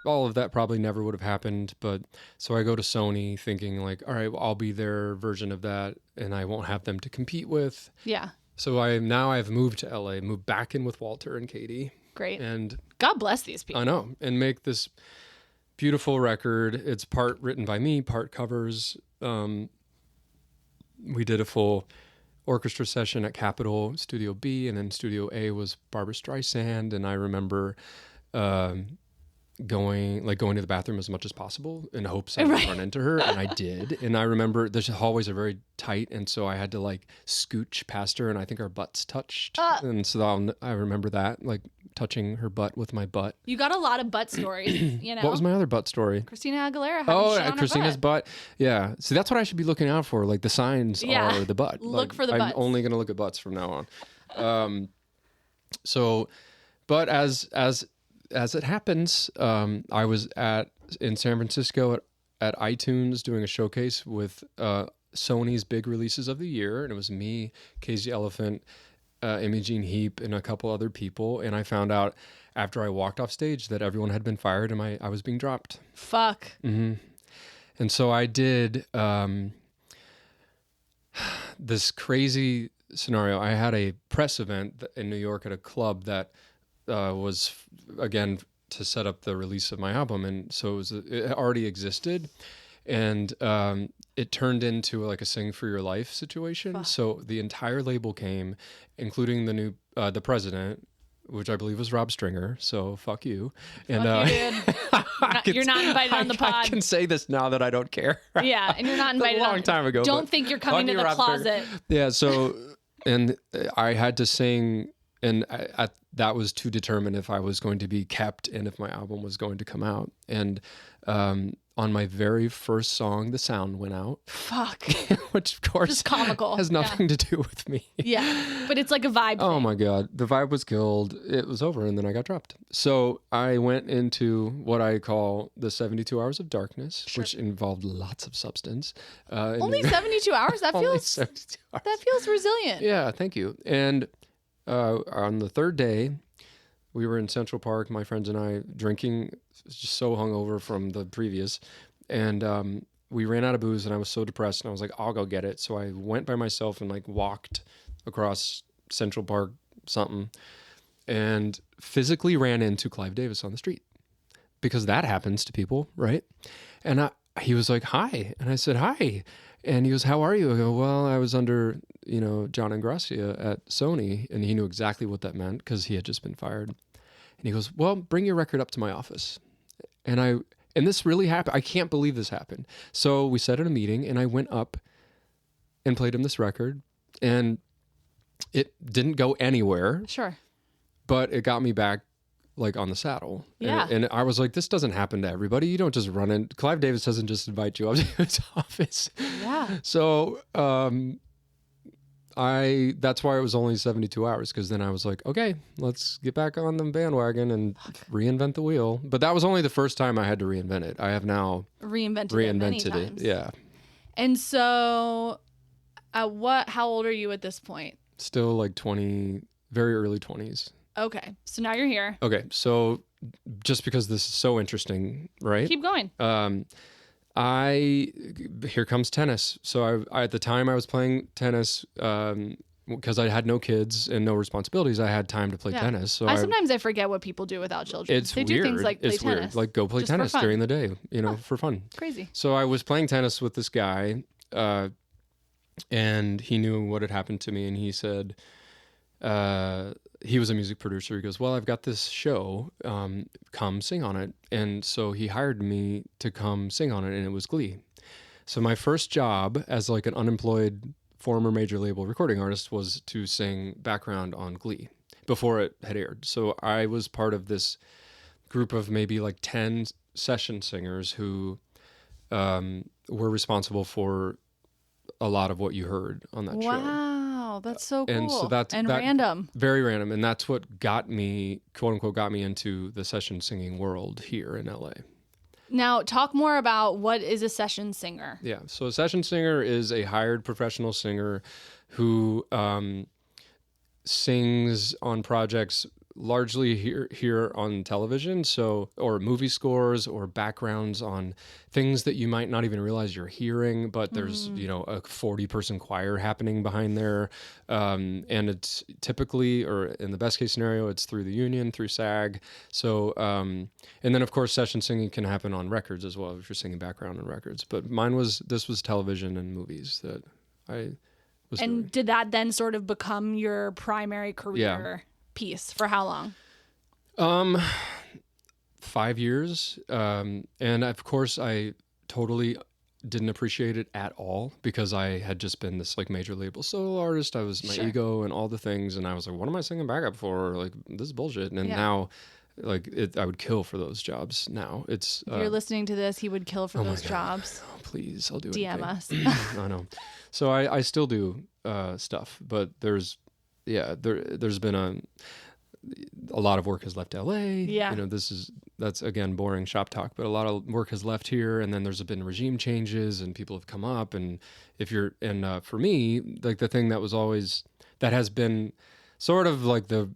B: All of that probably never would have happened, but so I go to Sony thinking like, all right, well, I'll be their version of that and I won't have them to compete with.
A: Yeah.
B: So I've moved to LA, moved back in with Walter and Katie.
A: Great.
B: And
A: God bless these people.
B: I know. And make this beautiful record. It's part written by me, part covers. We did a full orchestra session at Capitol Studio B, and then Studio A was Barbra Streisand. And I remember going to the bathroom as much as possible in hopes I would run into her, and I did. And I remember the hallways are very tight, and so I had to like scooch past her, and I think our butts touched. And so I remember that, like touching her butt with my butt.
A: You got a lot of butt stories, you know.
B: What was my other butt story?
A: Christina Aguilera.
B: Christina's butt. Yeah. See, that's what I should be looking out for. Like the signs are the butt.
A: Look for the butts.
B: I'm only going to look at butts from now on. But as it happens, I was in San Francisco at iTunes doing a showcase with Sony's big releases of the year, and it was me, Casey Elephant, Imogene Heap, and a couple other people. And I found out after I walked off stage that everyone had been fired and I was being dropped.
A: Fuck.
B: Mm-hmm. And so I did this crazy scenario. I had a press event in New York at a club that was, again, to set up the release of my album. And so it already existed. And it turned into like a Sing for Your Life situation. Fuck. So the entire label came, including the president, which I believe was Rob Stringer. So fuck you. And
A: you're not invited on the pod.
B: I can say this now that I don't care.
A: Yeah, and you're not invited.
B: A long time ago.
A: Don't think you're coming to the closet.
B: Yeah. So, and I had to sing, and that was to determine if I was going to be kept and if my album was going to come out. And on my very first song, the sound went out.
A: Fuck.
B: Which, of course,
A: just comical.
B: Has nothing to do with me.
A: Yeah, but it's like a vibe
B: Oh
A: thing.
B: my God. The vibe was killed. It was over, and then I got dropped. So I went into what I call the 72 hours of darkness, which involved lots of substance.
A: Only 72 hours? That feels
B: 72 hours.
A: That feels resilient.
B: Yeah, thank you. And on the third day, we were in Central Park, my friends and I, drinking, just so hungover from the previous. And we ran out of booze, and I was so depressed, and I was like, I'll go get it. So I went by myself and like walked across Central Park and physically ran into Clive Davis on the street, because that happens to people, right? And he was like, hi. And I said, hi. And he goes, how are you? I go, well, I was under, John Ingracia at Sony. And he knew exactly what that meant because he had just been fired. And he goes, well, bring your record up to my office. And this really happened. I can't believe this happened. So we set in a meeting, and I went up and played him this record. And it didn't go anywhere.
A: Sure.
B: But it got me back like on the saddle.
A: Yeah.
B: And I was like, this doesn't happen to everybody. You don't just run in. Clive Davis doesn't just invite you up to his office.
A: Yeah.
B: So that's why it was only 72 hours, because then I was like, okay, let's get back on the bandwagon and reinvent the wheel. But that was only the first time I had to reinvent it. I have now
A: reinvented it many times.
B: Yeah.
A: And so how old are you at this point? Still
B: like 20, very early 20s.
A: Okay. So now you're here.
B: Okay. So just because this is so interesting, right?
A: Keep going.
B: Here comes tennis. So I at the time I was playing tennis because I had no kids and no responsibilities, I had time to play tennis. So
A: sometimes I forget what people do without children. They do things like play tennis.
B: Weird. Like go play tennis during the day, for fun.
A: Crazy.
B: So I was playing tennis with this guy, and he knew what had happened to me, and he said, he was a music producer. He goes, well, I've got this show, come sing on it. And so he hired me to come sing on it, and it was Glee. So my first job as like an unemployed former major label recording artist was to sing background on Glee before it had aired. So I was part of this group of maybe like 10 session singers who were responsible for a lot of what you heard on that show.
A: Wow, that's so cool.
B: And so that's
A: random. Very
B: random. And that's what got me, quote unquote, got me into the session singing world here in LA.
A: Now, talk more about what is a session singer.
B: Yeah, so a session singer is a hired professional singer who sings on projects largely here on television, or movie scores or backgrounds on things that you might not even realize you're hearing, but there's a 40-person choir happening behind there, and it's typically, or in the best case scenario, it's through the union, through SAG. So and then of course session singing can happen on records as well if you're singing background on records, but this was television and movies that I was doing.
A: Did that then sort of become your primary career piece? For how long?
B: 5 years. And of course I totally didn't appreciate it at all because I had just been this like major label solo artist. I was my ego and all the things. And I was like, what am I singing backup for? Like, this is bullshit. And now I would kill for those jobs. Now it's,
A: if you're listening to this, he would kill for those jobs.
B: Oh, please. I'll do it.
A: DM us.
B: I know. So I still do, stuff, but there's been a lot of work has left LA.
A: Yeah.
B: That's again boring shop talk, but a lot of work has left here, and then there's been regime changes and people have come up, and for me, like the thing that has been sort of like the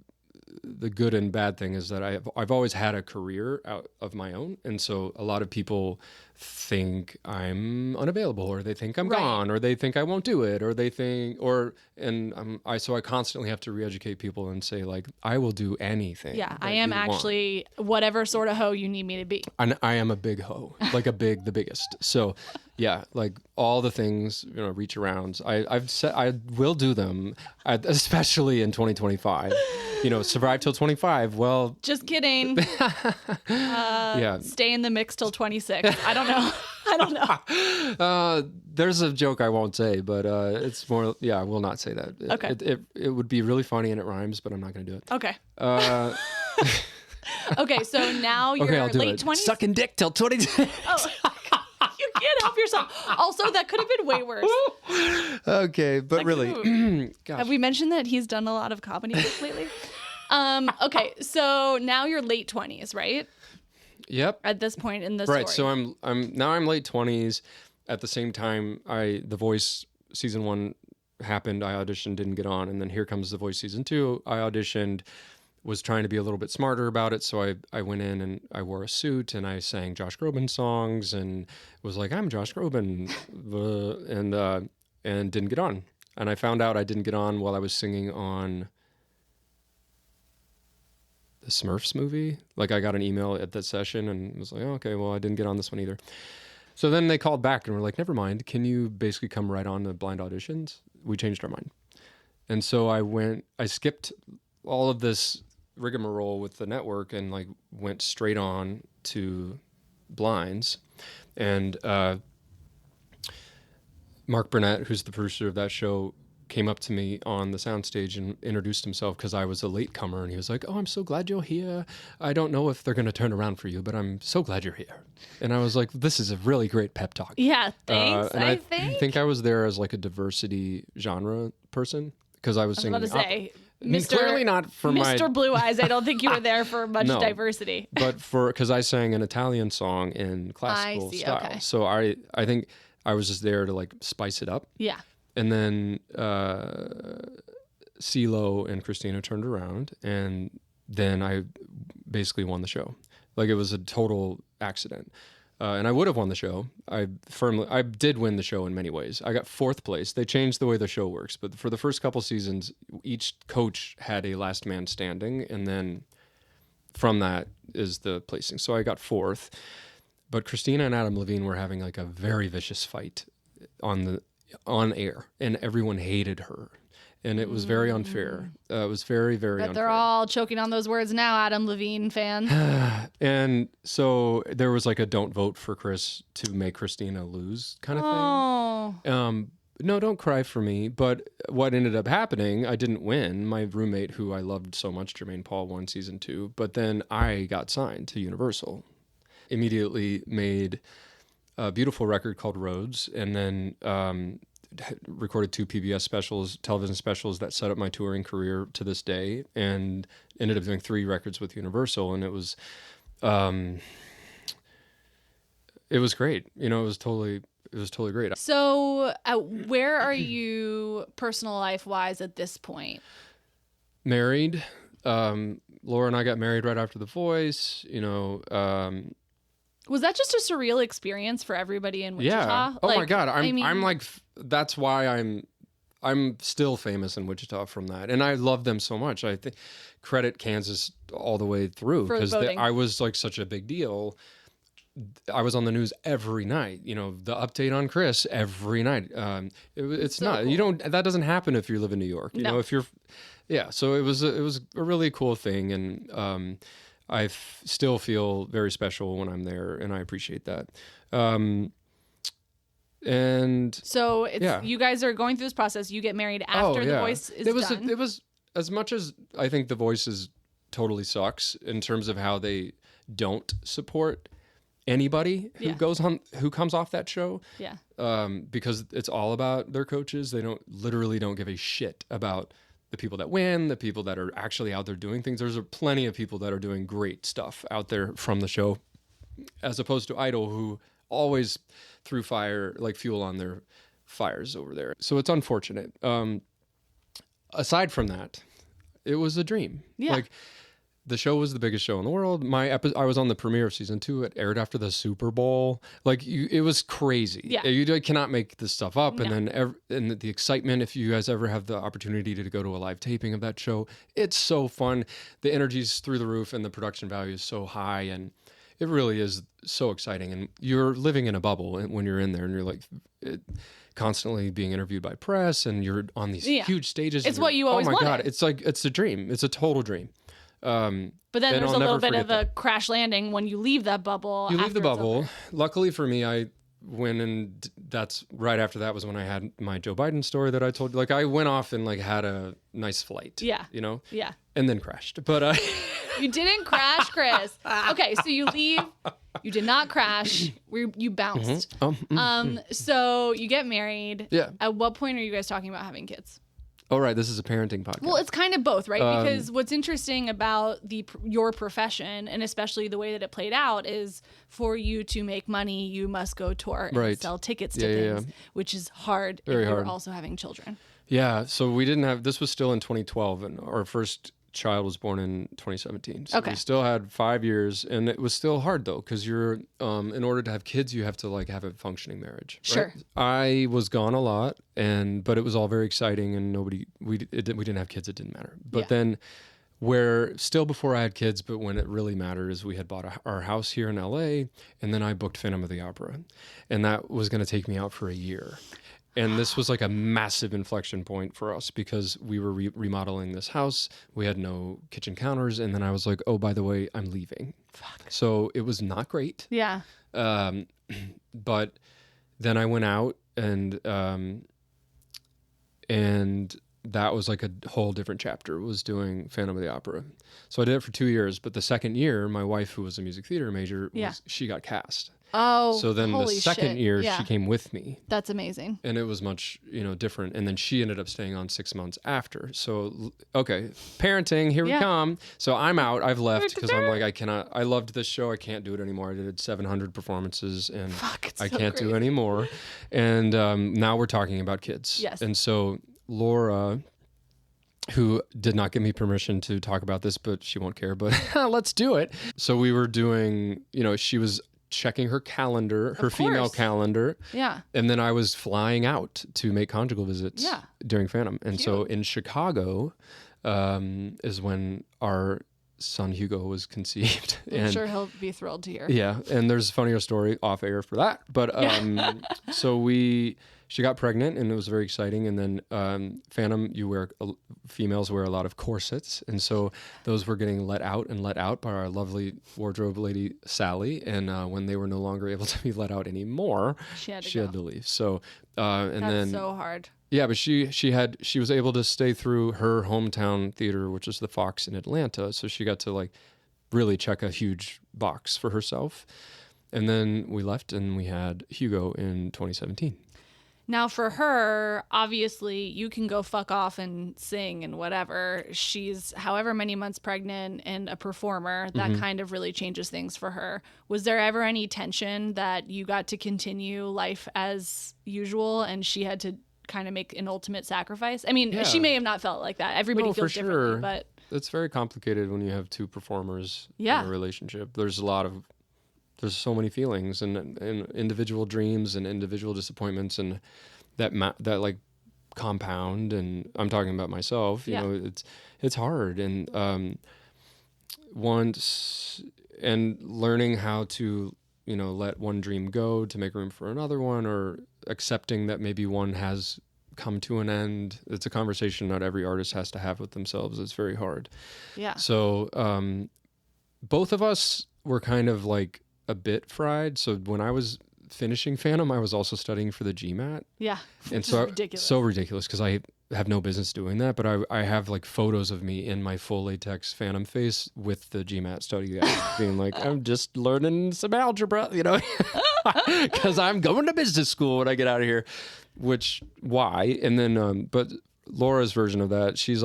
B: good and bad thing is that I've always had a career out of my own, and so a lot of people think I'm unavailable, or they think I'm gone, or they think I won't do it, or they think, so I constantly have to re-educate people and say like, I will do anything.
A: Yeah, I am actually whatever sort of hoe you need me to be.
B: And I am a big hoe, like the biggest. So yeah, like all the things, reach arounds. I've said I will do them, especially in 2025. Survive till 25. Well,
A: just kidding. Stay in the mix till 26. I don't know.
B: There's a joke I won't say, but it's more. Yeah, I will not say that.
A: Okay.
B: It would be really funny and it rhymes, but I'm not going to do it.
A: Okay. Okay, so now you're late 20s.
B: Sucking dick till 22.
A: Oh. You can't help yourself. Also, that could have been way worse.
B: Okay, but really, gosh.
A: Have we mentioned that he's done a lot of comedy lately? Okay, so now you're late 20s, right?
B: Yep.
A: At this point in the story.
B: Right. So I'm late 20s. At the same time, The Voice season 1 happened. I auditioned, didn't get on, and then here comes The Voice season 2. I auditioned, was trying to be a little bit smarter about it, so I went in and I wore a suit and I sang Josh Groban songs and was like, I'm Josh Groban, and didn't get on. And I found out I didn't get on while I was singing on the Smurfs movie. Like I got an email at that session and was like, oh, okay, well I didn't get on this one either. So then they called back and were like, never mind, can you basically come right on the blind auditions? We changed our mind. And so I skipped all of this rigmarole with the network and like went straight on to blinds. And Mark Burnett, who's the producer of that show, came up to me on the soundstage and introduced himself because I was a latecomer, and he was like, oh, I'm so glad you're here. I don't know if they're going to turn around for you, but I'm so glad you're here. And I was like, this is a really great pep talk.
A: Yeah, thanks.
B: And I think I was there as like a diversity genre person because I was singing.
A: I was about to say,
B: clearly not for
A: Mr. Blue Eyes. I don't think you were there for much diversity.
B: But because I sang an Italian song in classical style.
A: Okay.
B: So I think I was just there to like spice it up.
A: Yeah.
B: And then CeeLo and Christina turned around, and then I basically won the show. Like it was a total accident. And I would have won the show. I did win the show in many ways. I got 4th place. They changed the way the show works, but for the first couple seasons, each coach had a last man standing, and then from that is the placing. So I got 4th, but Christina and Adam Levine were having like a very vicious fight on air, and everyone hated her. And it was very unfair. It was very, very unfair.
A: But they're all choking on those words now, Adam Levine fans.
B: And so there was like a don't vote for Chris to make Christina lose kind of thing. No, don't cry for me. But what ended up happening, I didn't win. My roommate, who I loved so much, Jermaine Paul, won season 2. But then I got signed to Universal. Immediately made a beautiful record called Roads. And then recorded 2 PBS specials, television specials that set up my touring career to this day, and ended up doing 3 records with Universal. And it was great. You know, it was totally great.
A: So where are you personal life wise at this point?
B: Married. Laura and I got married right after The Voice, you know.
A: Was that just a surreal experience for everybody in Wichita?
B: Yeah. Oh my God. I'm like, that's why I'm still famous in Wichita from that. And I love them so much. I think credit Kansas all the way through, because I was like such a big deal. I was on the news every night, you know, the update on Chris every night. It's so not, cool. You don't, that doesn't happen if you live in New York, you know, if you're, yeah. So it was a really cool thing. And, I still feel very special when I'm there, and I appreciate that. And
A: so you guys are going through this process. You get married after The Voice is done.
B: It was, as much as I think The Voice totally sucks in terms of how they don't support anybody who who comes off that show.
A: Yeah.
B: Because it's all about their coaches. They literally don't give a shit about the people that win, the people that are actually out there doing things. There's plenty of people that are doing great stuff out there from the show, as opposed to Idol, who always threw fuel on their fires over there. So it's unfortunate. Aside from that, it was a dream. Yeah. Like, the show was the biggest show in the world. I was on the premiere of season 2. It aired after the Super Bowl. Like, it was crazy. Yeah. You cannot make this stuff up. No. And then and the excitement, if you guys ever have the opportunity to go to a live taping of that show, it's so fun. The energy's through the roof, and the production value is so high, and it really is so exciting. And you're living in a bubble when you're in there, and you're like constantly being interviewed by press, and you're on these huge stages.
A: It's what you always wanted. Oh my God,
B: it's like, it's a dream. It's a total dream.
A: But then there's a little bit of a crash landing when you leave that bubble.
B: You leave the bubble. Luckily for me, I went, and that's right after that was when I had my Joe Biden story that I told you. Like, I went off and like had a nice flight. Yeah. You know? Yeah. And then crashed. But
A: you didn't crash, Chris. Okay, so you leave. You did not crash. You bounced. So you get married. Yeah. At what point are you guys talking about having kids?
B: Oh, right. This is a parenting podcast.
A: Well, it's kind of both, right? Because what's interesting about your profession, and especially the way that it played out, is for you to make money, you must go tour and sell tickets to things, which is hard if you're also having children.
B: Yeah. So we didn't have, this was still in 2012, and our first child was born in 2017. So we still had 5 years, and it was still hard though, because you're in order to have kids, you have to like have a functioning marriage. Sure. Right? I was gone a lot, but it was all very exciting, and we didn't have kids. It didn't matter. But then, still before I had kids, but when it really mattered, is we had bought our house here in LA, and then I booked Phantom of the Opera, and that was going to take me out for a year. And this was like a massive inflection point for us, because we were remodeling this house. We had no kitchen counters. And then I was like, oh, by the way, I'm leaving. Fuck. So it was not great. Yeah. But then I went out, and that was like a whole different chapter, was doing Phantom of the Opera. So I did it for 2 years. But the second year, my wife, who was a music theater major, she got cast.
A: Oh,
B: so then the second year she came with me.
A: That's amazing.
B: And it was much, different. And then she ended up staying on 6 months after. So, okay, parenting, here we come. So I'm out. I've left because I'm like, I loved this show. I can't do it anymore. I did 700 performances, and I can't do anymore. And now we're talking about kids. Yes. And so Laura, who did not give me permission to talk about this, but she won't care, but let's do it. So we were doing, she was checking her calendar, her female calendar.
A: Yeah.
B: And then I was flying out to make conjugal visits during Phantom. And so in Chicago is when our son Hugo was conceived.
A: I'm sure he'll be thrilled to hear.
B: Yeah. And there's a funnier story off air for that. But so she got pregnant and it was very exciting. And then Phantom, females wear a lot of corsets. And so those were getting let out by our lovely wardrobe lady, Sally. And when they were no longer able to be let out anymore, she had to leave. So,
A: That's so hard.
B: Yeah, but she was able to stay through her hometown theater, which is the Fox in Atlanta. So she got to like really check a huge box for herself. And then we left and we had Hugo in 2017.
A: Now for her, obviously you can go fuck off and sing and whatever. She's however many months pregnant and a performer. That kind of really changes things for her. Was there ever any tension that you got to continue life as usual and she had to kind of make an ultimate sacrifice? I mean, she may have not felt like that. Everybody feels differently, but
B: it's very complicated when you have two performers in a relationship. There's so many feelings and individual dreams and individual disappointments and that like compound. And I'm talking about myself, you know, it's hard. And learning how to, you know, let one dream go to make room for another one, or accepting that maybe one has come to an end. It's a conversation not every artist has to have with themselves. It's very hard. Yeah. So both of us were kind of like a bit fried. So when I was finishing Phantom, I was also studying for the GMAT.
A: Yeah.
B: And so ridiculous because I have no business doing that, but I have like photos of me in my full latex Phantom face with the GMAT study guide being like, I'm just learning some algebra, you know, because I'm going to business school when I get out of here, why? And then, but Laura's version of that, she's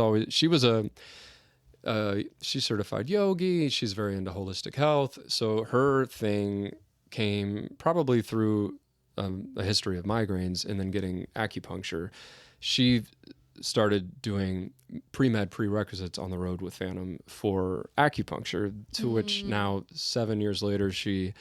B: certified yogi. She's very into holistic health. So her thing came probably through a history of migraines and then getting acupuncture. She started doing pre-med prerequisites on the road with Phantom for acupuncture, to which now 7 years later, she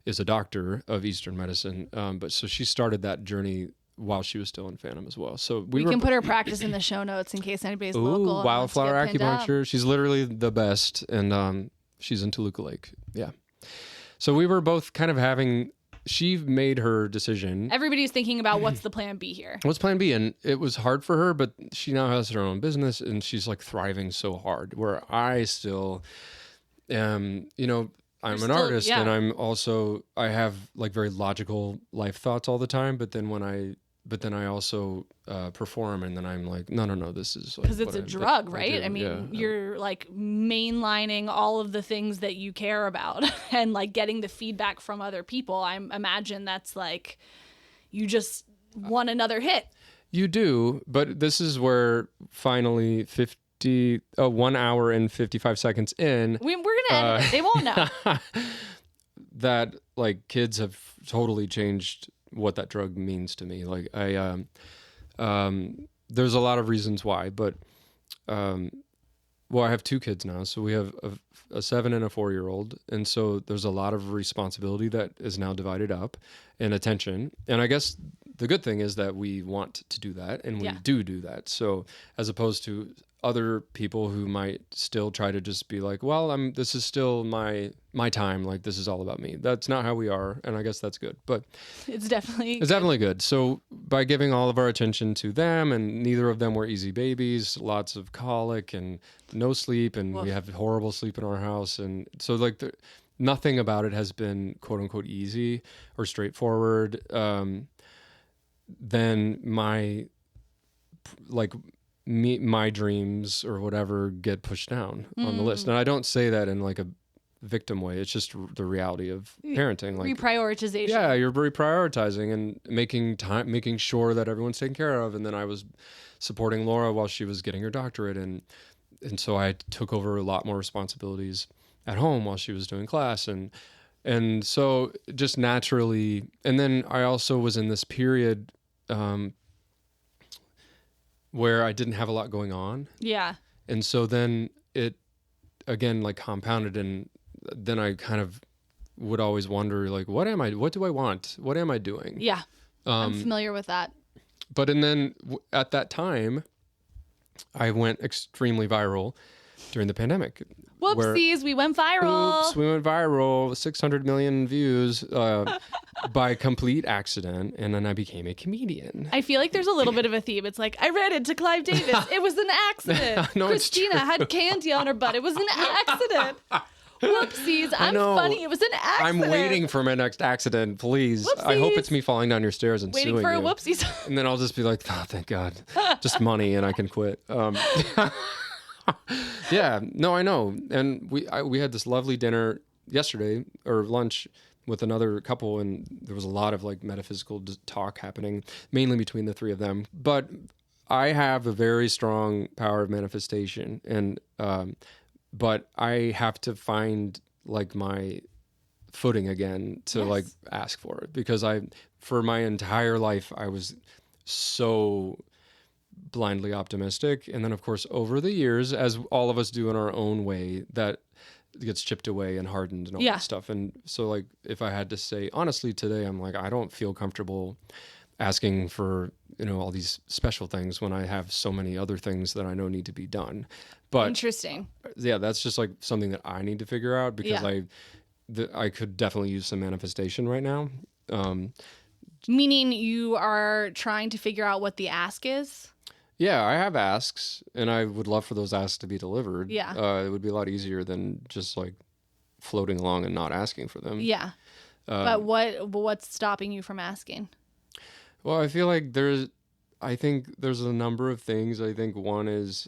B: is a doctor of Eastern medicine. But so she started that journey while she was still in Phantom as well. So we
A: can put her practice in the show notes in case anybody's local.
B: Wildflower acupuncture. She's literally the best. And she's in Toluca Lake. Yeah. So we were both kind of she made her decision.
A: Everybody's thinking about what's the plan B here.
B: What's plan B? And it was hard for her, but she now has her own business and she's like thriving so hard, where I still am, you know, I'm an artist and I have like very logical life thoughts all the time. But then I also perform, and then I'm like, no, this is like,
A: because it's a drug, right? I mean, you're like mainlining all of the things that you care about and like getting the feedback from other people. I imagine that's like, you just want another hit.
B: You do, but this is where finally 1 hour and 55 seconds in.
A: We're gonna end it. They won't know.
B: That like kids have totally changed what that drug means to me. Like there's a lot of reasons why, but I have 2 kids now. So we have a 7 and a 4-year-old. And so there's a lot of responsibility that is now divided up, and attention. And I guess the good thing is that we want to do that, and we do that. So as opposed to other people who might still try to just be like, well, this is still my time. Like, this is all about me. That's not how we are. And I guess that's good, but
A: it's definitely
B: good. So by giving all of our attention to them, and neither of them were easy babies, lots of colic and no sleep. And we have horrible sleep in our house. And so like nothing about it has been quote unquote easy or straightforward. Then my dreams or whatever get pushed down on the list. And I don't say that in like a victim way. It's just the reality of parenting. Like
A: reprioritization.
B: Yeah, you're reprioritizing and making sure that everyone's taken care of. And then I was supporting Laura while she was getting her doctorate. And so I took over a lot more responsibilities at home while she was doing class. And so just naturally, and then I also was in this period where I didn't have a lot going on.
A: Yeah.
B: And so then it, again, like compounded, and then I kind of would always wonder, like, what do I want? What am I doing?
A: Yeah. I'm familiar with that.
B: But, and then at that time, I went extremely viral during the pandemic.
A: Whoopsies, we went viral.
B: Oops, we went viral, 600 million views by complete accident, and then I became a comedian.
A: I feel like there's a little bit of a theme. It's like, I ran into Clive Davis. It was an accident.
B: No,
A: Christina had candy on her butt. It was an accident. Whoopsies, I'm funny. It was an accident.
B: I'm waiting for my next accident, please.
A: Whoopsies.
B: I hope it's me falling down your stairs and
A: waiting
B: suing
A: for
B: you.
A: a whoopsies.
B: And then I'll just be like, oh, thank God. Just money and I can quit. Yeah, no, I know. And we had this lovely dinner yesterday, or lunch, with another couple, and there was a lot of like metaphysical talk happening, mainly between the three of them. But I have a very strong power of manifestation, and but I have to find like my footing again to like ask for it, because for my entire life I was so blindly optimistic, and then of course over the years, as all of us do in our own way, that gets chipped away and hardened and all that stuff. And so like, if I had to say honestly today, I'm like, I don't feel comfortable asking for, all these special things when I have so many other things that I know need to be done. But
A: interesting.
B: Yeah, that's just like something that I need to figure out, because I could definitely use some manifestation right now.
A: Meaning you are trying to figure out what the ask is?
B: Yeah, I have asks, and I would love for those asks to be delivered.
A: Yeah.
B: It would be a lot easier than just like floating along and not asking for them.
A: Yeah. But what's stopping you from asking?
B: Well, I feel like I think there's a number of things. I think one is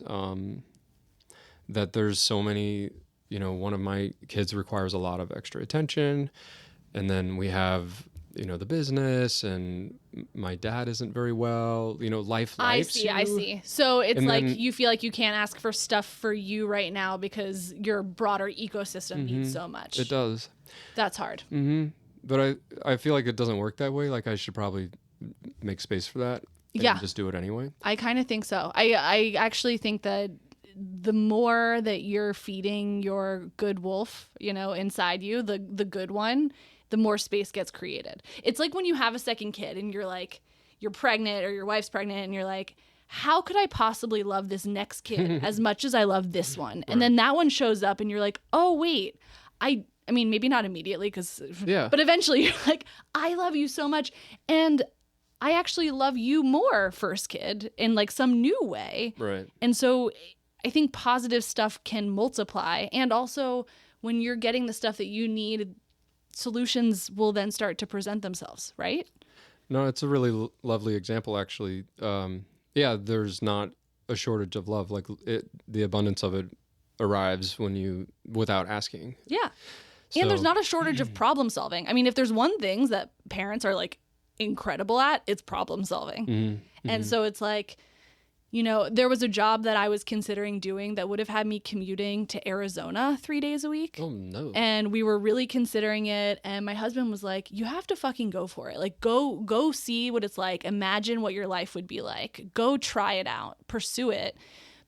B: that there's so many, one of my kids requires a lot of extra attention. And then we have, the business, and my dad isn't very well, life. I
A: see. So it's like you feel like you can't ask for stuff for you right now because your broader ecosystem needs so much.
B: It does.
A: That's hard.
B: Mm-hmm. But I feel like it doesn't work that way. Like I should probably make space for that. And just do it anyway.
A: I kind of think so. I actually think that the more that you're feeding your good wolf, inside you, the good one, the more space gets created. It's like when you have a second kid and you're pregnant, or your wife's pregnant, and you're like, how could I possibly love this next kid as much as I love this one? Right. And then that one shows up and you're like, oh wait, I mean, maybe not immediately, but eventually you're like, I love you so much. And I actually love you more, first kid, in like some new way.
B: Right.
A: And so I think positive stuff can multiply. And also when you're getting the stuff that you need, solutions will then start to present themselves, right?
B: No, it's a really lovely example, actually. There's not a shortage of love. Like the abundance of it arrives without asking. Yeah.
A: So, and there's not a shortage of problem solving. I mean, if there's one thing that parents are like incredible at, it's problem solving. Mm-hmm. And so it's like, there was a job that I was considering doing that would have had me commuting to Arizona 3 days a week.
B: Oh, no.
A: And we were really considering it. And my husband was like, you have to fucking go for it. Like, go see what it's like. Imagine what your life would be like. Go try it out. Pursue it.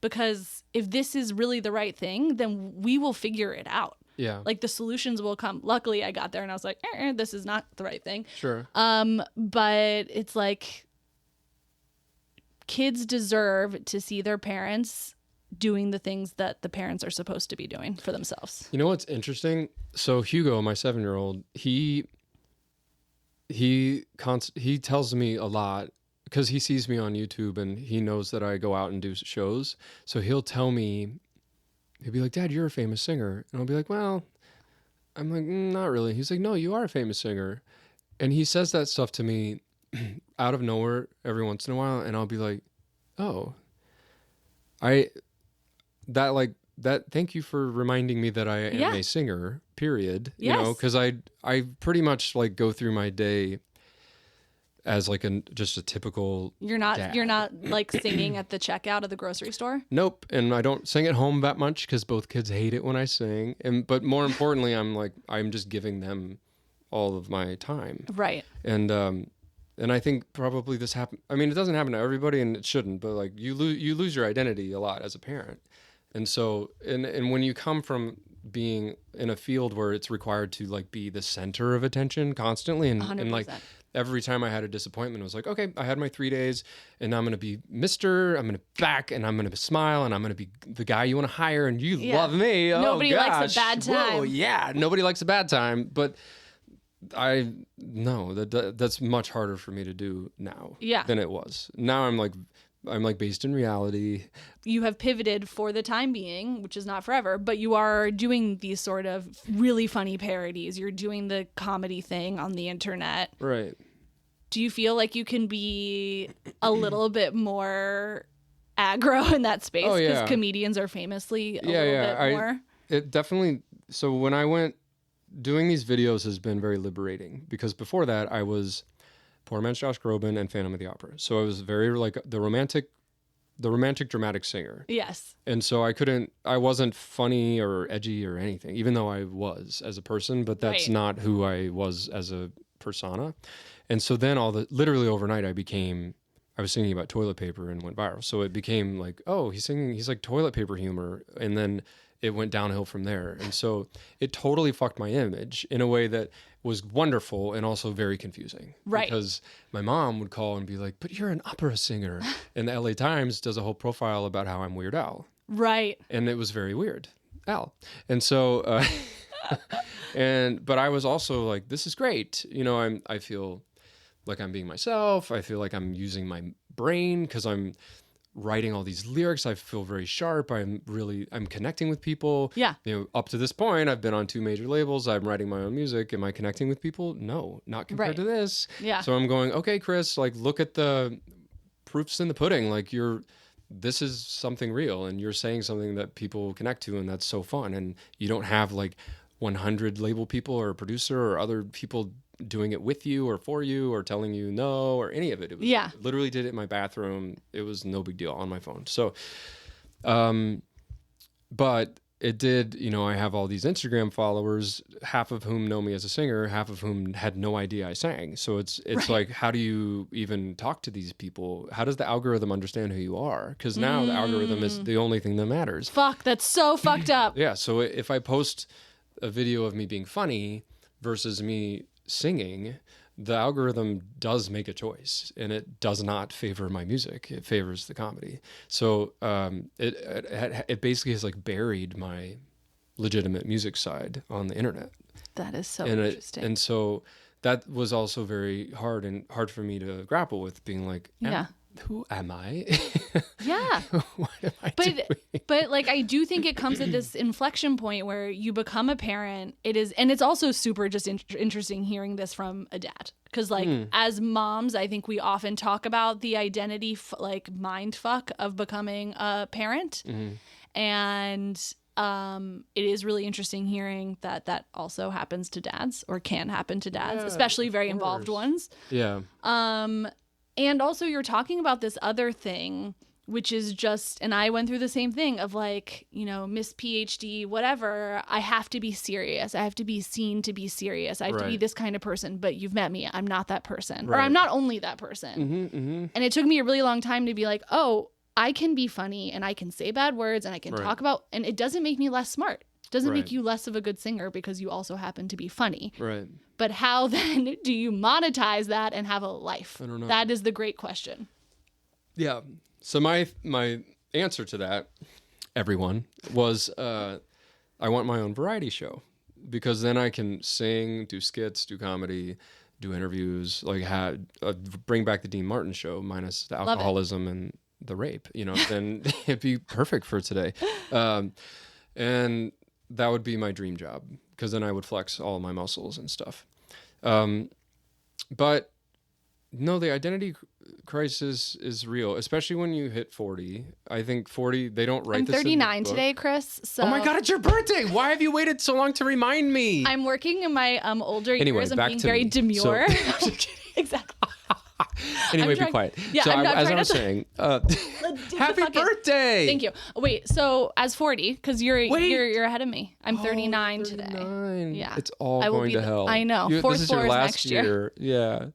A: Because if this is really the right thing, then we will figure it out.
B: Yeah.
A: Like the solutions will come. Luckily, I got there and I was like, this is not the right thing.
B: Sure.
A: But it's like, kids deserve to see their parents doing the things that the parents are supposed to be doing for themselves.
B: You know what's interesting? So Hugo, my 7-year-old, he tells me a lot, because he sees me on YouTube and he knows that I go out and do shows. So he'll tell me, he'll be like, Dad, you're a famous singer. And I'll be like, well, I'm like, not really. He's like, no, you are a famous singer. And he says that stuff to me out of nowhere every once in a while, and I'll be like, oh, thank you for reminding me that I am a singer, period.
A: Yes.
B: Because I pretty much like go through my day as like just a typical
A: You're not
B: dad.
A: Like singing at the checkout of the grocery store?
B: Nope. And I don't sing at home that much because both kids hate it when I sing. But more importantly, I'm just giving them all of my time.
A: Right.
B: And I think probably this happens. I mean, it doesn't happen to everybody, and it shouldn't. But like you lose your identity a lot as a parent, and so and when you come from being in a field where it's required to like be the center of attention constantly. And like every time I had a disappointment, it was like, okay, I had my 3 days and now I'm going to be I'm going to back and I'm going to smile and I'm going to be the guy you want to hire and you love me.
A: Nobody
B: gosh.
A: likes a bad time.
B: Whoa, yeah. Nobody likes a bad time. But that's much harder for me to do now than it was. Now I'm like based in reality.
A: You have pivoted for the time being, which is not forever, but you are doing these sort of really funny parodies. You're doing the comedy thing on the internet.
B: Right.
A: Do you feel like you can be a little bit more aggro in that space? Because comedians are famously a little bit more.
B: It definitely. So when I went, doing these videos has been very liberating, because before that I was Poor Man's Josh Groban and Phantom of the Opera. So I was very like the romantic dramatic singer.
A: Yes.
B: And so I wasn't funny or edgy or anything, even though I was as a person, but that's not who I was as a persona. And so then literally overnight I was singing about toilet paper and went viral. So it became like, oh, he's like toilet paper humor. And then it went downhill from there. And so it totally fucked my image in a way that was wonderful and also very confusing.
A: Right.
B: Because my mom would call and be like, but you're an opera singer. And the LA Times does a whole profile about how I'm Weird Al.
A: Right.
B: And it was very weird. Al. And so, but I was also like, this is great. You know, I feel like I'm being myself. I feel like I'm using my brain because I'm writing all these lyrics. I feel very sharp. I'm connecting with people.
A: Yeah.
B: You know, up to this point, I've been on 2 major labels. I'm writing my own music. Am I connecting with people? No, not compared to this.
A: Yeah.
B: So I'm going, okay, Chris, like look at the proofs in the pudding. Like this is something real and you're saying something that people connect to, and that's so fun. And you don't have like 100 label people or a producer or other people doing it with you or for you or telling you no or any of it. It was literally did it in my bathroom. It was no big deal on my phone. So, but it did, you know, I have all these Instagram followers, half of whom know me as a singer, half of whom had no idea I sang. So it's like, how do you even talk to these people? How does the algorithm understand who you are? Because now the algorithm is the only thing that matters.
A: Fuck, that's so fucked up.
B: Yeah. So if I post a video of me being funny versus me singing, the algorithm does make a choice, and it does not favor my music. It favors the comedy. So it basically has like buried my legitimate music side on the internet.
A: That is so interesting.
B: And so that was also very hard for me to grapple with, being like, who am I?
A: Yeah.
B: What am I doing?
A: But like, I do think it comes at this inflection point where you become a parent. And it's also super just interesting hearing this from a dad. Because like as moms, I think we often talk about the identity mind fuck of becoming a parent. Mm-hmm. And it is really interesting hearing that also happens to dads, or can happen to dads, especially very involved ones.
B: Yeah.
A: And also you're talking about this other thing, which is just, and I went through the same thing of like, you know, Miss PhD, whatever, I have to be serious. I have to be seen to be serious. I have to be this kind of person, but you've met me. I'm not that person, or I'm not only that person. Mm-hmm, mm-hmm. And it took me a really long time to be like, oh, I can be funny and I can say bad words and I can talk about, and it doesn't make me less smart. It doesn't make you less of a good singer because you also happen to be funny.
B: Right.
A: But how then do you monetize that and have a life?
B: I don't know.
A: That is the great question.
B: Yeah. So my answer to that, everyone, was I want my own variety show, because then I can sing, do skits, do comedy, do interviews, like bring back the Dean Martin show minus the alcoholism and the rape. You know, then it'd be perfect for today. And that would be my dream job, because then I would flex all my muscles and stuff. But no, the identity crisis is real, especially when you hit 40. I think 40, they don't write this in the book.
A: I'm 39 today, Chris. So.
B: Oh my God, it's your birthday. Why have you waited so long to remind me?
A: I'm working in my older years. I'm being very demure.
B: So,
A: exactly.
B: Anyway, be quiet.
A: Yeah,
B: so as I was saying, happy birthday!
A: Thank you. Wait, so as 40, because you're ahead of me. I'm 39 today. Yeah,
B: it's all going to hell.
A: I know.
B: This is your last year. Yeah.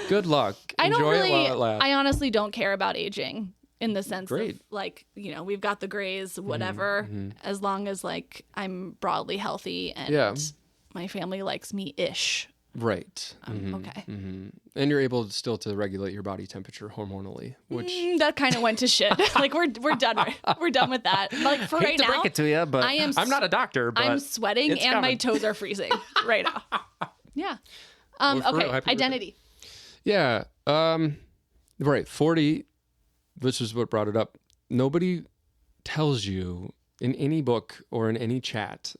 B: Good luck. Enjoy it while it lasts.
A: I honestly don't care about aging. in the sense
B: Great.
A: of like, you know, we've got the grays, whatever, as long as like I'm broadly healthy and my family likes me ish.
B: Right.
A: Okay.
B: And you're able still to regulate your body temperature hormonally, which
A: That kind of went to shit. Like we're done. We're done with that. Like for
C: Hate
A: right
C: to
A: now,
C: break it to you, but I'm not a doctor. But
A: I'm sweating
C: it's
A: and my
C: coming.
A: toes are freezing right now. Yeah. Okay. Identity.
B: Yeah. Right. 40, which is what brought it up. Nobody tells you in any book or in any chat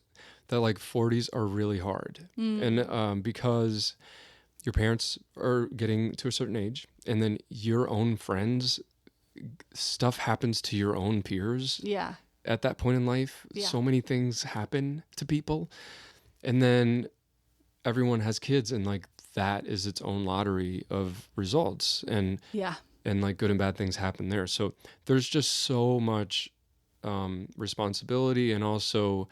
B: that like 40s are really hard. And because your parents are getting to a certain age and then your own friends, stuff happens to your own peers.
A: Yeah.
B: At that point in life,
A: Yeah.
B: so many things happen to people. And then everyone has kids and like that is its own lottery of results. And like good and bad things happen there. So there's just so much responsibility and also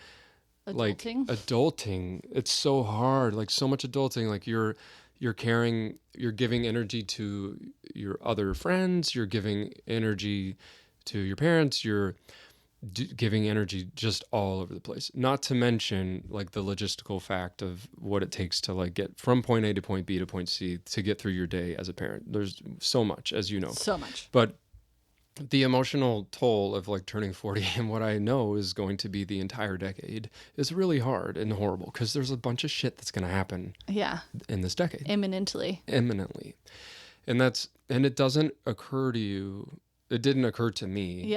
A: Adulting.
B: like adulting. It's so hard, like so much adulting. Like you're giving energy to your other friends, you're giving energy to your parents, you're giving energy just all over the place. Not to mention like the logistical fact of what it takes to like get from point A to point B to point C to get through your day as a parent. There's so much, as you know.
A: So much.
B: But the emotional toll of like turning 40 and what I know is going to be the entire decade is really hard and horrible because there's a bunch of shit that's going to happen in this decade.
A: Imminently.
B: And it doesn't occur to you. It didn't occur to me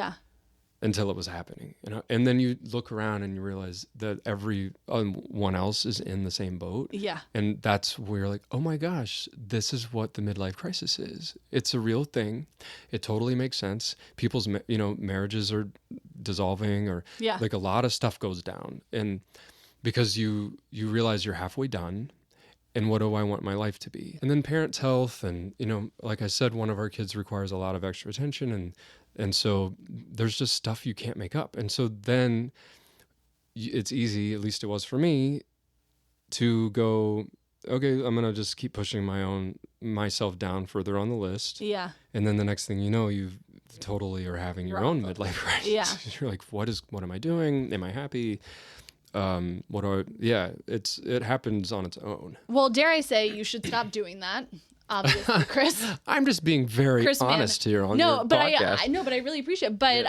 B: until it was happening. And then you look around and you realize that everyone else is in the same boat.
A: Yeah.
B: And that's where you're like, oh my gosh, this is what the midlife crisis is. It's a real thing. It totally makes sense. People's, marriages are dissolving or like a lot of stuff goes down. And because you realize you're halfway done and what do I want my life to be? And then parents' health and, like I said, one of our kids requires a lot of extra attention and so there's just stuff you can't make up. And so then it's easy, at least it was for me, to go, okay, I'm going to just keep pushing myself down further on the list.
A: Yeah.
B: And then the next thing you know, you totally are having your own midlife crisis.
A: Yeah.
B: You're like, what am I doing? Am I happy? It happens on its own.
A: Well, dare I say you should stop doing that. Obviously, Chris.
B: I'm just being very honest here on your podcast.
A: I know, but I really appreciate it. But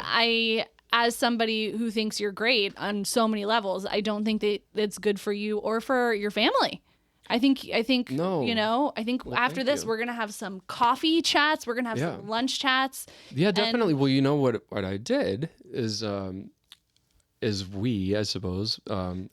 A: as somebody who thinks you're great on so many levels, I don't think that it's good for you or for your family. I think
B: no.
A: After this, we're going to have some coffee chats. We're going to have some lunch chats.
B: Yeah, definitely. Well, what I did is we, I suppose,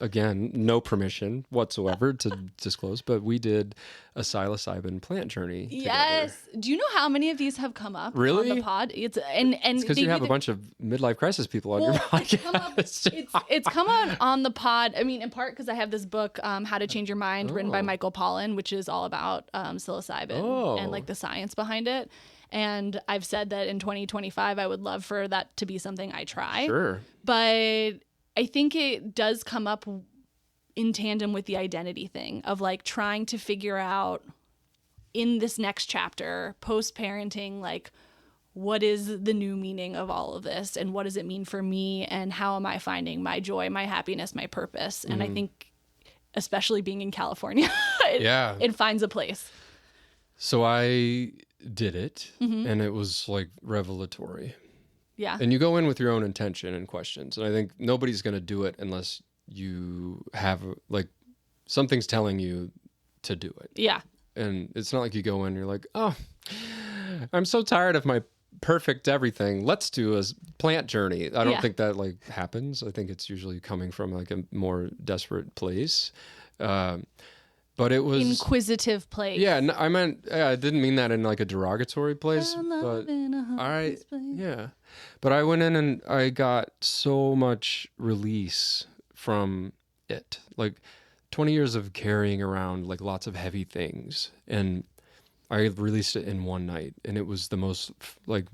B: again, no permission whatsoever to disclose, but we did a psilocybin plant journey together.
A: Yes. Do you know how many of these have come up
B: really?
A: on the pod? It's
B: because you have a bunch of midlife crisis people on your podcast.
A: It's come on the pod. I mean, in part because I have this book, How to Change Your Mind, written by Michael Pollan, which is all about psilocybin and like the science behind it. And I've said that in 2025, I would love for that to be something I try.
B: Sure.
A: But I think it does come up in tandem with the identity thing of like trying to figure out in this next chapter, post-parenting, like what is the new meaning of all of this and what does it mean for me and how am I finding my joy, my happiness, my purpose? And I think especially being in California, it finds a place.
B: So I did it and it was like revelatory.
A: Yeah.
B: And you go in with your own intention and questions. And I think nobody's going to do it unless you have like something's telling you to do it.
A: Yeah.
B: And it's not like you go in and you're like, oh, I'm so tired of my perfect everything. Let's do a plant journey. I don't think that like happens. I think it's usually coming from like a more desperate place. But it was
A: inquisitive place.
B: Yeah, no, I didn't mean that in like a derogatory place. But But I went in and I got so much release from it. Like 20 years of carrying around like lots of heavy things, and I released it in one night, and it was the most like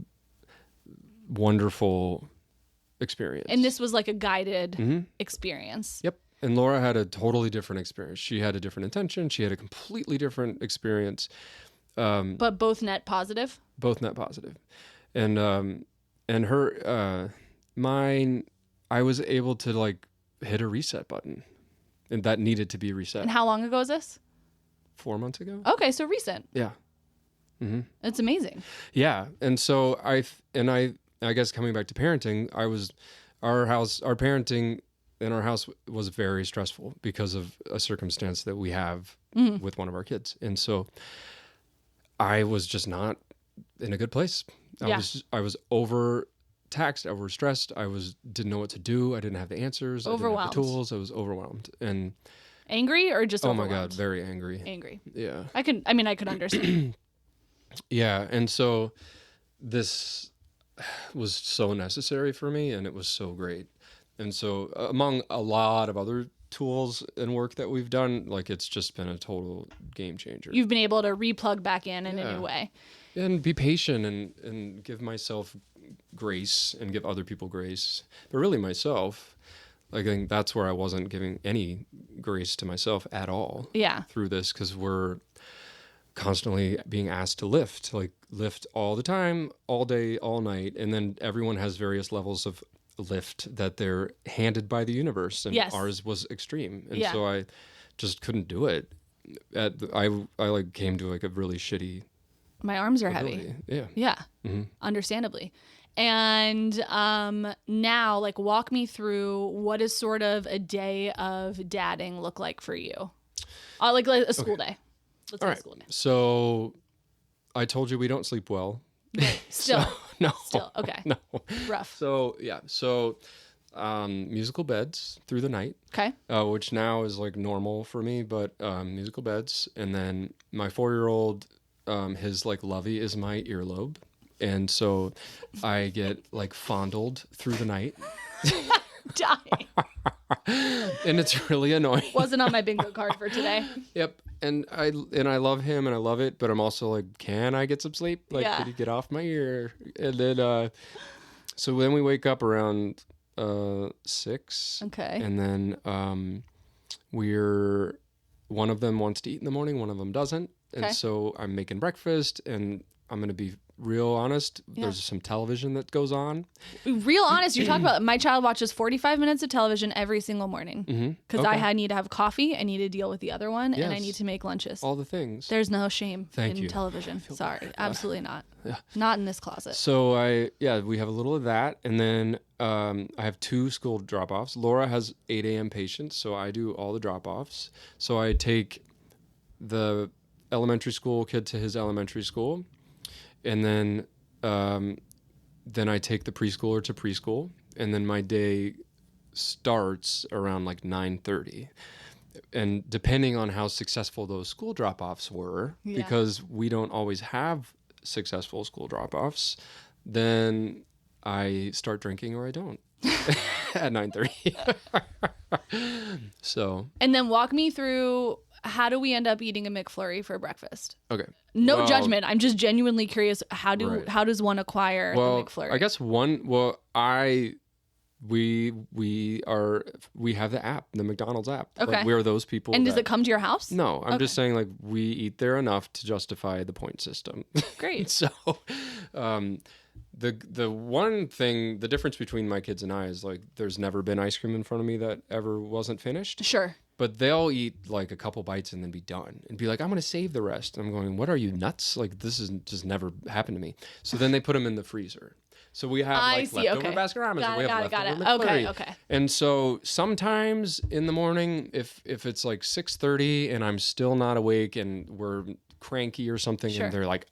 B: wonderful experience.
A: And this was like a guided experience.
B: Yep. And Laura had a totally different experience. She had a different intention. She had a completely different experience.
A: But both net positive?
B: Both net positive. And and mine, I was able to like hit a reset button, and that needed to be reset.
A: And how long ago is this?
B: 4 months ago.
A: Okay, so recent.
B: Yeah. Mm-hmm.
A: It's amazing.
B: Yeah, and so I guess coming back to parenting, our parenting in our house was very stressful because of a circumstance that we have with one of our kids, and so I was just not in a good place. I was overtaxed, overstressed. Didn't know what to do. I didn't have the answers.
A: Overwhelmed.
B: I didn't have the tools. I was overwhelmed and
A: angry, or just overwhelmed?
B: Oh my God, very angry.
A: Angry.
B: Yeah.
A: I could understand.
B: Yeah, and so this was so necessary for me, and it was so great. And so among a lot of other tools and work that we've done, like it's just been a total game changer.
A: You've been able to replug back in a new way.
B: And be patient and give myself grace and give other people grace. But really myself, I think that's where I wasn't giving any grace to myself at all through this, because we're constantly being asked to lift all the time, all day, all night. And then everyone has various levels of lift that they're handed by the universe, and ours was extreme, and so I just couldn't do it. I like came to like a really shitty.
A: My arms are
B: ability.
A: heavy. Yeah. Mm-hmm. Understandably. And now, like, walk me through what does sort of a day of dadding look like for you? Like a school day. Let's say a school day.
B: So I told you we don't sleep well.
A: Still.
B: No.
A: Still. Okay.
B: No.
A: Rough.
B: So, yeah. So musical beds through the night.
A: Okay.
B: Which now is like normal for me, but musical beds. And then my 4-year-old, his like lovey is my earlobe. And so I get like fondled through the night.
A: Dying.
B: And it's really annoying.
A: Wasn't on my bingo card for today.
B: Yep. And I love him and I love it, but I'm also like, can I get some sleep? Like, could you get off my ear? And then, so then we wake up around 6.
A: Okay.
B: And then one of them wants to eat in the morning, one of them doesn't. And so I'm making breakfast, and I'm going to be real honest. There's some television that goes on.
A: Real honest. You're talking about my child watches 45 minutes of television every single morning because I need to have coffee. I need to deal with the other one, and I need to make lunches.
B: All the things.
A: There's no shame in television. Sorry. Absolutely not. Not in this closet.
B: So we have a little of that. And then I have 2 school drop-offs. Laura has 8 a.m. patients, so I do all the drop-offs. So I take the elementary school kid to his elementary school. And then I take the preschooler to preschool, and then my day starts around like 9:30. And depending on how successful those school drop-offs were, because we don't always have successful school drop-offs, then I start drinking or I don't at 9:30. So.
A: And then walk me through, how do we end up eating a McFlurry for breakfast?
B: Okay.
A: No judgment. I'm just genuinely curious. How does one acquire the McFlurry?
B: I guess we have the app, the McDonald's app.
A: Okay.
B: Like, we're those people.
A: And does it come to your house?
B: No, I'm just saying, like, we eat there enough to justify the point system.
A: Great.
B: So, the one thing, the difference between my kids and I is, like, there's never been ice cream in front of me that ever wasn't finished.
A: Sure.
B: But they'll eat like a couple bites and then be done and be like, I'm going to save the rest. And I'm going, what are you, nuts? Like, this is just never happened to me. So then they put them in the freezer. So we have leftover Baskin-Robbins, and we have leftover McFlurry.
A: Okay.
B: And so sometimes in the morning, if it's like 6:30 and I'm still not awake and we're cranky or something, and they're like,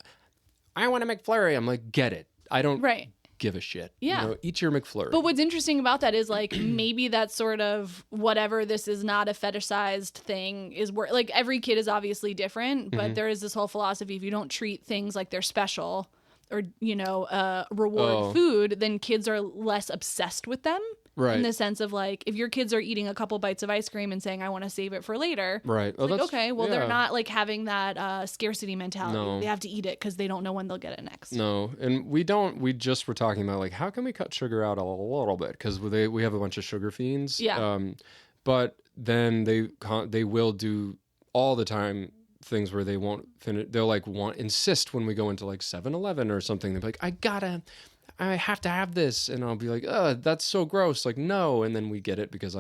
B: I want a McFlurry. I'm like, get it. I don't give a shit.
A: Yeah.
B: Eat your McFlurry.
A: But what's interesting about that is, like, maybe that's sort of whatever, this is not a fetishized thing, is where, like, every kid is obviously different, but there is this whole philosophy, if you don't treat things like they're special or, reward food, then kids are less obsessed with them. Right. In the sense of, like, if your kids are eating a couple bites of ice cream and saying, I want to save it for later.
B: Right.
A: Like, okay, well, they're not, like, having that scarcity mentality. No. They have to eat it because they don't know when they'll get it next.
B: No. And we just were talking about, like, how can we cut sugar out a little bit? Because we have a bunch of sugar fiends.
A: Yeah.
B: But then they will do all the time things where they won't finish. They'll, like, insist when we go into, like, 7-Eleven or something. They're like, I have to have this. And I'll be like, oh, that's so gross. Like, no. And then we get it because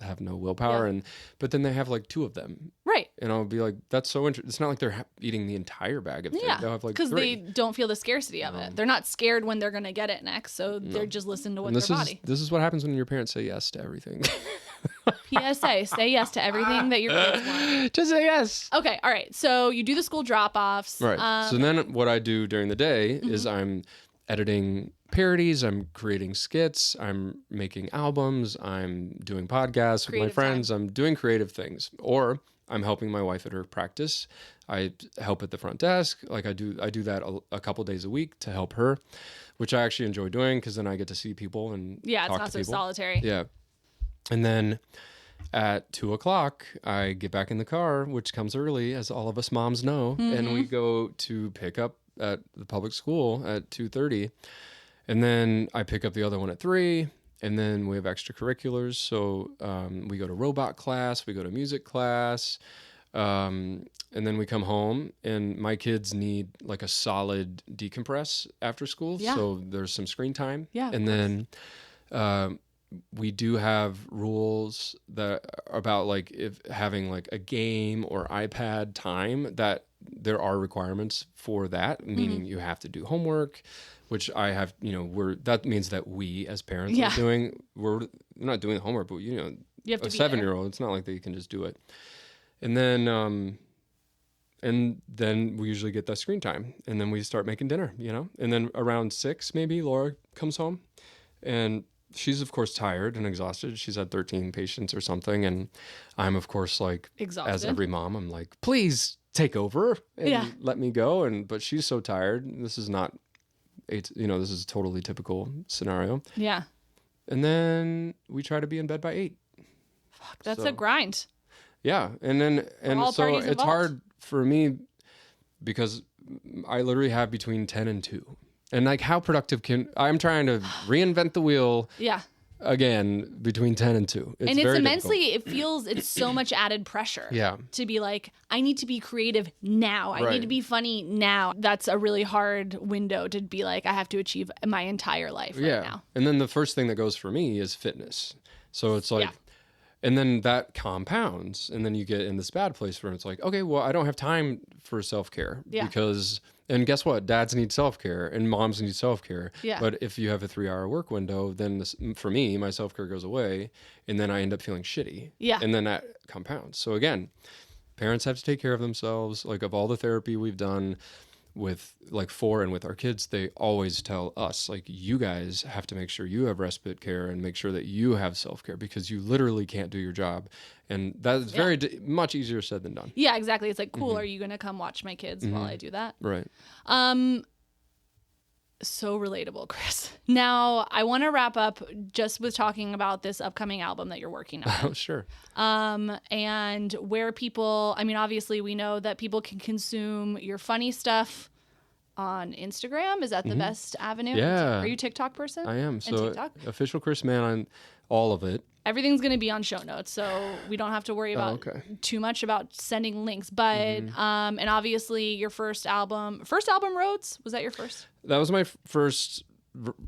B: have no willpower. But then they have like 2 of them.
A: Right.
B: And I'll be like, that's so interesting. It's not like they're eating the entire bag of things. They'll have like
A: because
B: 3.
A: they don't feel the scarcity of it. They're not scared when they're going to get it next. So they're just listening to their body.
B: This is what happens when your parents say yes to everything.
A: PSA, say yes to everything that your kids want.
B: Just say yes.
A: Okay. All right. So you do the school drop-offs.
B: Right. So then what I do during the day is I'm editing parodies, I'm creating skits, I'm making albums, I'm doing podcasts with my friends, I'm doing creative things, or I'm helping my wife at her practice. I help at the front desk. Like I do that a couple days a week to help her, which I actually enjoy doing because then I get to see people and
A: it's
B: talk
A: not
B: to
A: so
B: people.
A: Solitary.
B: Yeah. And then at 2:00, I get back in the car, which comes early, as all of us moms know, and we go to pick up at the public school at 2:30. And then I pick up the other one at 3, and then we have extracurriculars. So we go to robot class, we go to music class, and then we come home, and my kids need like a solid decompress after school.
A: Yeah.
B: So there's some screen time.
A: Yeah.
B: And then we do have rules that about like if having like a game or iPad time, that there are requirements for that, meaning you have to do homework, which I have, that means that we as parents are doing, we're not doing the homework, but you have to a 7-year-old, it's not like they can just do it. And then we usually get that screen time, and then we start making dinner, and then around 6, maybe Laura comes home, and she's of course tired and exhausted. She's had 13 patients or something. And I'm of course like, exhausted. As every mom, I'm like, please take over and let me go. But she's so tired. This is not, this is a totally typical scenario.
A: Yeah.
B: And then we try to be in bed by 8.
A: Fuck, that's a grind.
B: Yeah. And so it's hard for me because I literally have between 10 and 2. And like, how productive I'm trying to reinvent the wheel.
A: Yeah.
B: Again, between 10 and 2.
A: It's very immensely, difficult. It's so much added pressure.
B: Yeah.
A: To be like, I need to be creative now. I need to be funny now. That's a really hard window to be like, I have to achieve my entire life right now.
B: And then the first thing that goes for me is fitness. So it's like, and then that compounds, and then you get in this bad place where it's like, okay, well, I don't have time for self-care because... And guess what? Dads need self-care and moms need self-care.
A: Yeah.
B: But if you have a 3-hour work window, then for me, my self-care goes away, and then I end up feeling shitty.
A: Yeah.
B: And then that compounds. So again, parents have to take care of themselves. Like of all the therapy we've done with and with our kids, they always tell us, like, you guys have to make sure you have respite care and make sure that you have self-care because you literally can't do your job. And that's very much easier said than done.
A: Yeah, exactly. It's like, cool, are you going to come watch my kids while I do that?
B: Right.
A: So relatable, Chris. Now, I want to wrap up just with talking about this upcoming album that you're working on.
B: Oh, sure.
A: And where people, obviously we know that people can consume your funny stuff on Instagram. Is that the best avenue?
B: Yeah.
A: Are you a TikTok person?
B: I am. So official Chris Mann on all of it.
A: Everything's going to be on show notes, so we don't have to worry about too much about sending links. But and obviously your first album, Roads, was that your first?
B: That was my first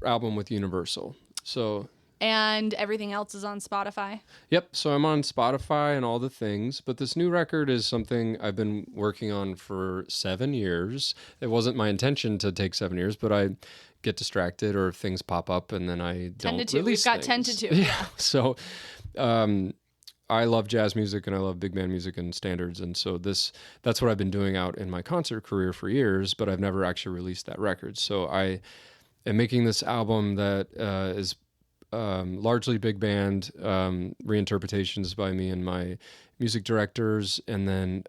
B: album with Universal. So.
A: And everything else is on Spotify?
B: Yep. So I'm on Spotify and all the things. But this new record is something I've been working on for 7 years. It wasn't my intention to take 7 years, but I get distracted or things pop up and then I don't release
A: 10 to 2. We've got 10 to 2. Yeah.
B: So I love jazz music and I love big band music and standards. And so that's what I've been doing out in my concert career for years, but I've never actually released that record. So I am making this album that is largely big band reinterpretations by me and my music directors, and then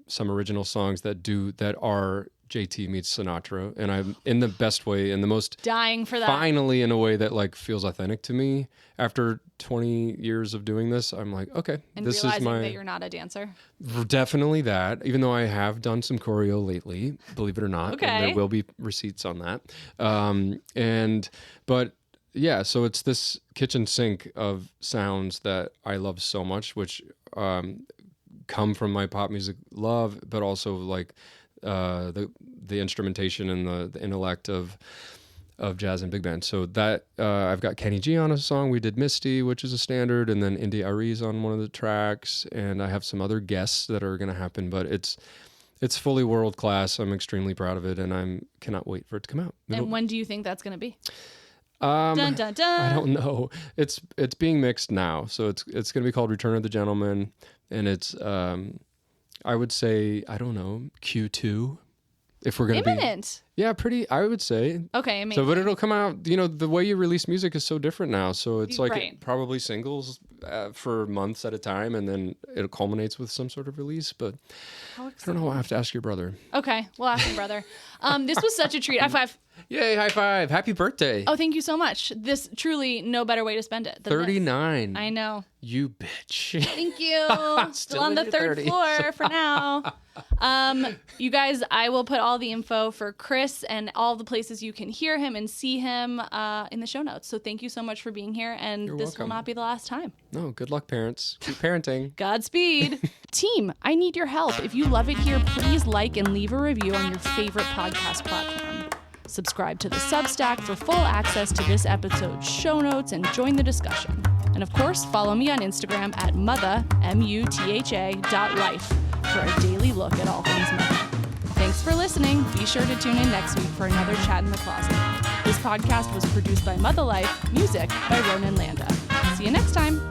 B: some original songs that are JT meets Sinatra, and I'm in the best way, in the most
A: dying for that.
B: Finally, in a way that like feels authentic to me. After 20 years of doing this, I'm like, okay,
A: and
B: this
A: realizing
B: is
A: that you're not a dancer.
B: Definitely that. Even though I have done some choreo lately, believe it or not,
A: okay,
B: and there will be receipts on that. But yeah, so it's this kitchen sink of sounds that I love so much, which come from my pop music love, but also like the instrumentation and the intellect of of jazz and big band. So that I've got Kenny G on a song. We did Misty, which is a standard, and then Indy Ari's on one of the tracks, and I have some other guests that are going to happen. But it's fully world class. I'm extremely proud of it, and I cannot wait for it to come out.
A: And when do you think that's going to be?
B: Dun, dun, dun. I don't know. It's being mixed now, so it's going to be called Return of the Gentleman, and it's I would say, I don't know, Q2. If we're going to be
A: imminent.
B: Yeah, pretty, I would say.
A: Okay, amazing.
B: So, but it'll come out, the way you release music is so different now. So it's like probably singles for months at a time, and then it culminates with some sort of release. But I don't know. I have to ask your brother.
A: Okay, we'll ask your brother. This was such a treat. High five.
B: Yay, high five. Happy birthday.
A: Oh, thank you so much. This truly no better way to spend it.
B: 39.
A: I know.
B: You bitch.
A: Thank you. Still on the third 30s. Floor for now. You guys, I will put all the info for Chris and all the places you can hear him and see him in the show notes. So thank you so much for being here, and
B: You're
A: this
B: welcome.
A: will not be the last time.
B: No, good luck, parents. Keep parenting.
A: Godspeed. Team, I need your help. If you love it here, please like and leave a review on your favorite podcast platform. Subscribe to the Substack for full access to this episode's show notes and join the discussion. And of course, follow me on Instagram at mutha, MUTHA.life for a daily look at all things mother. Thanks for listening. Be sure to tune in next week for another Chat in the Closet. This podcast was produced by Mother Life, music by Ronan Landa. See you next time.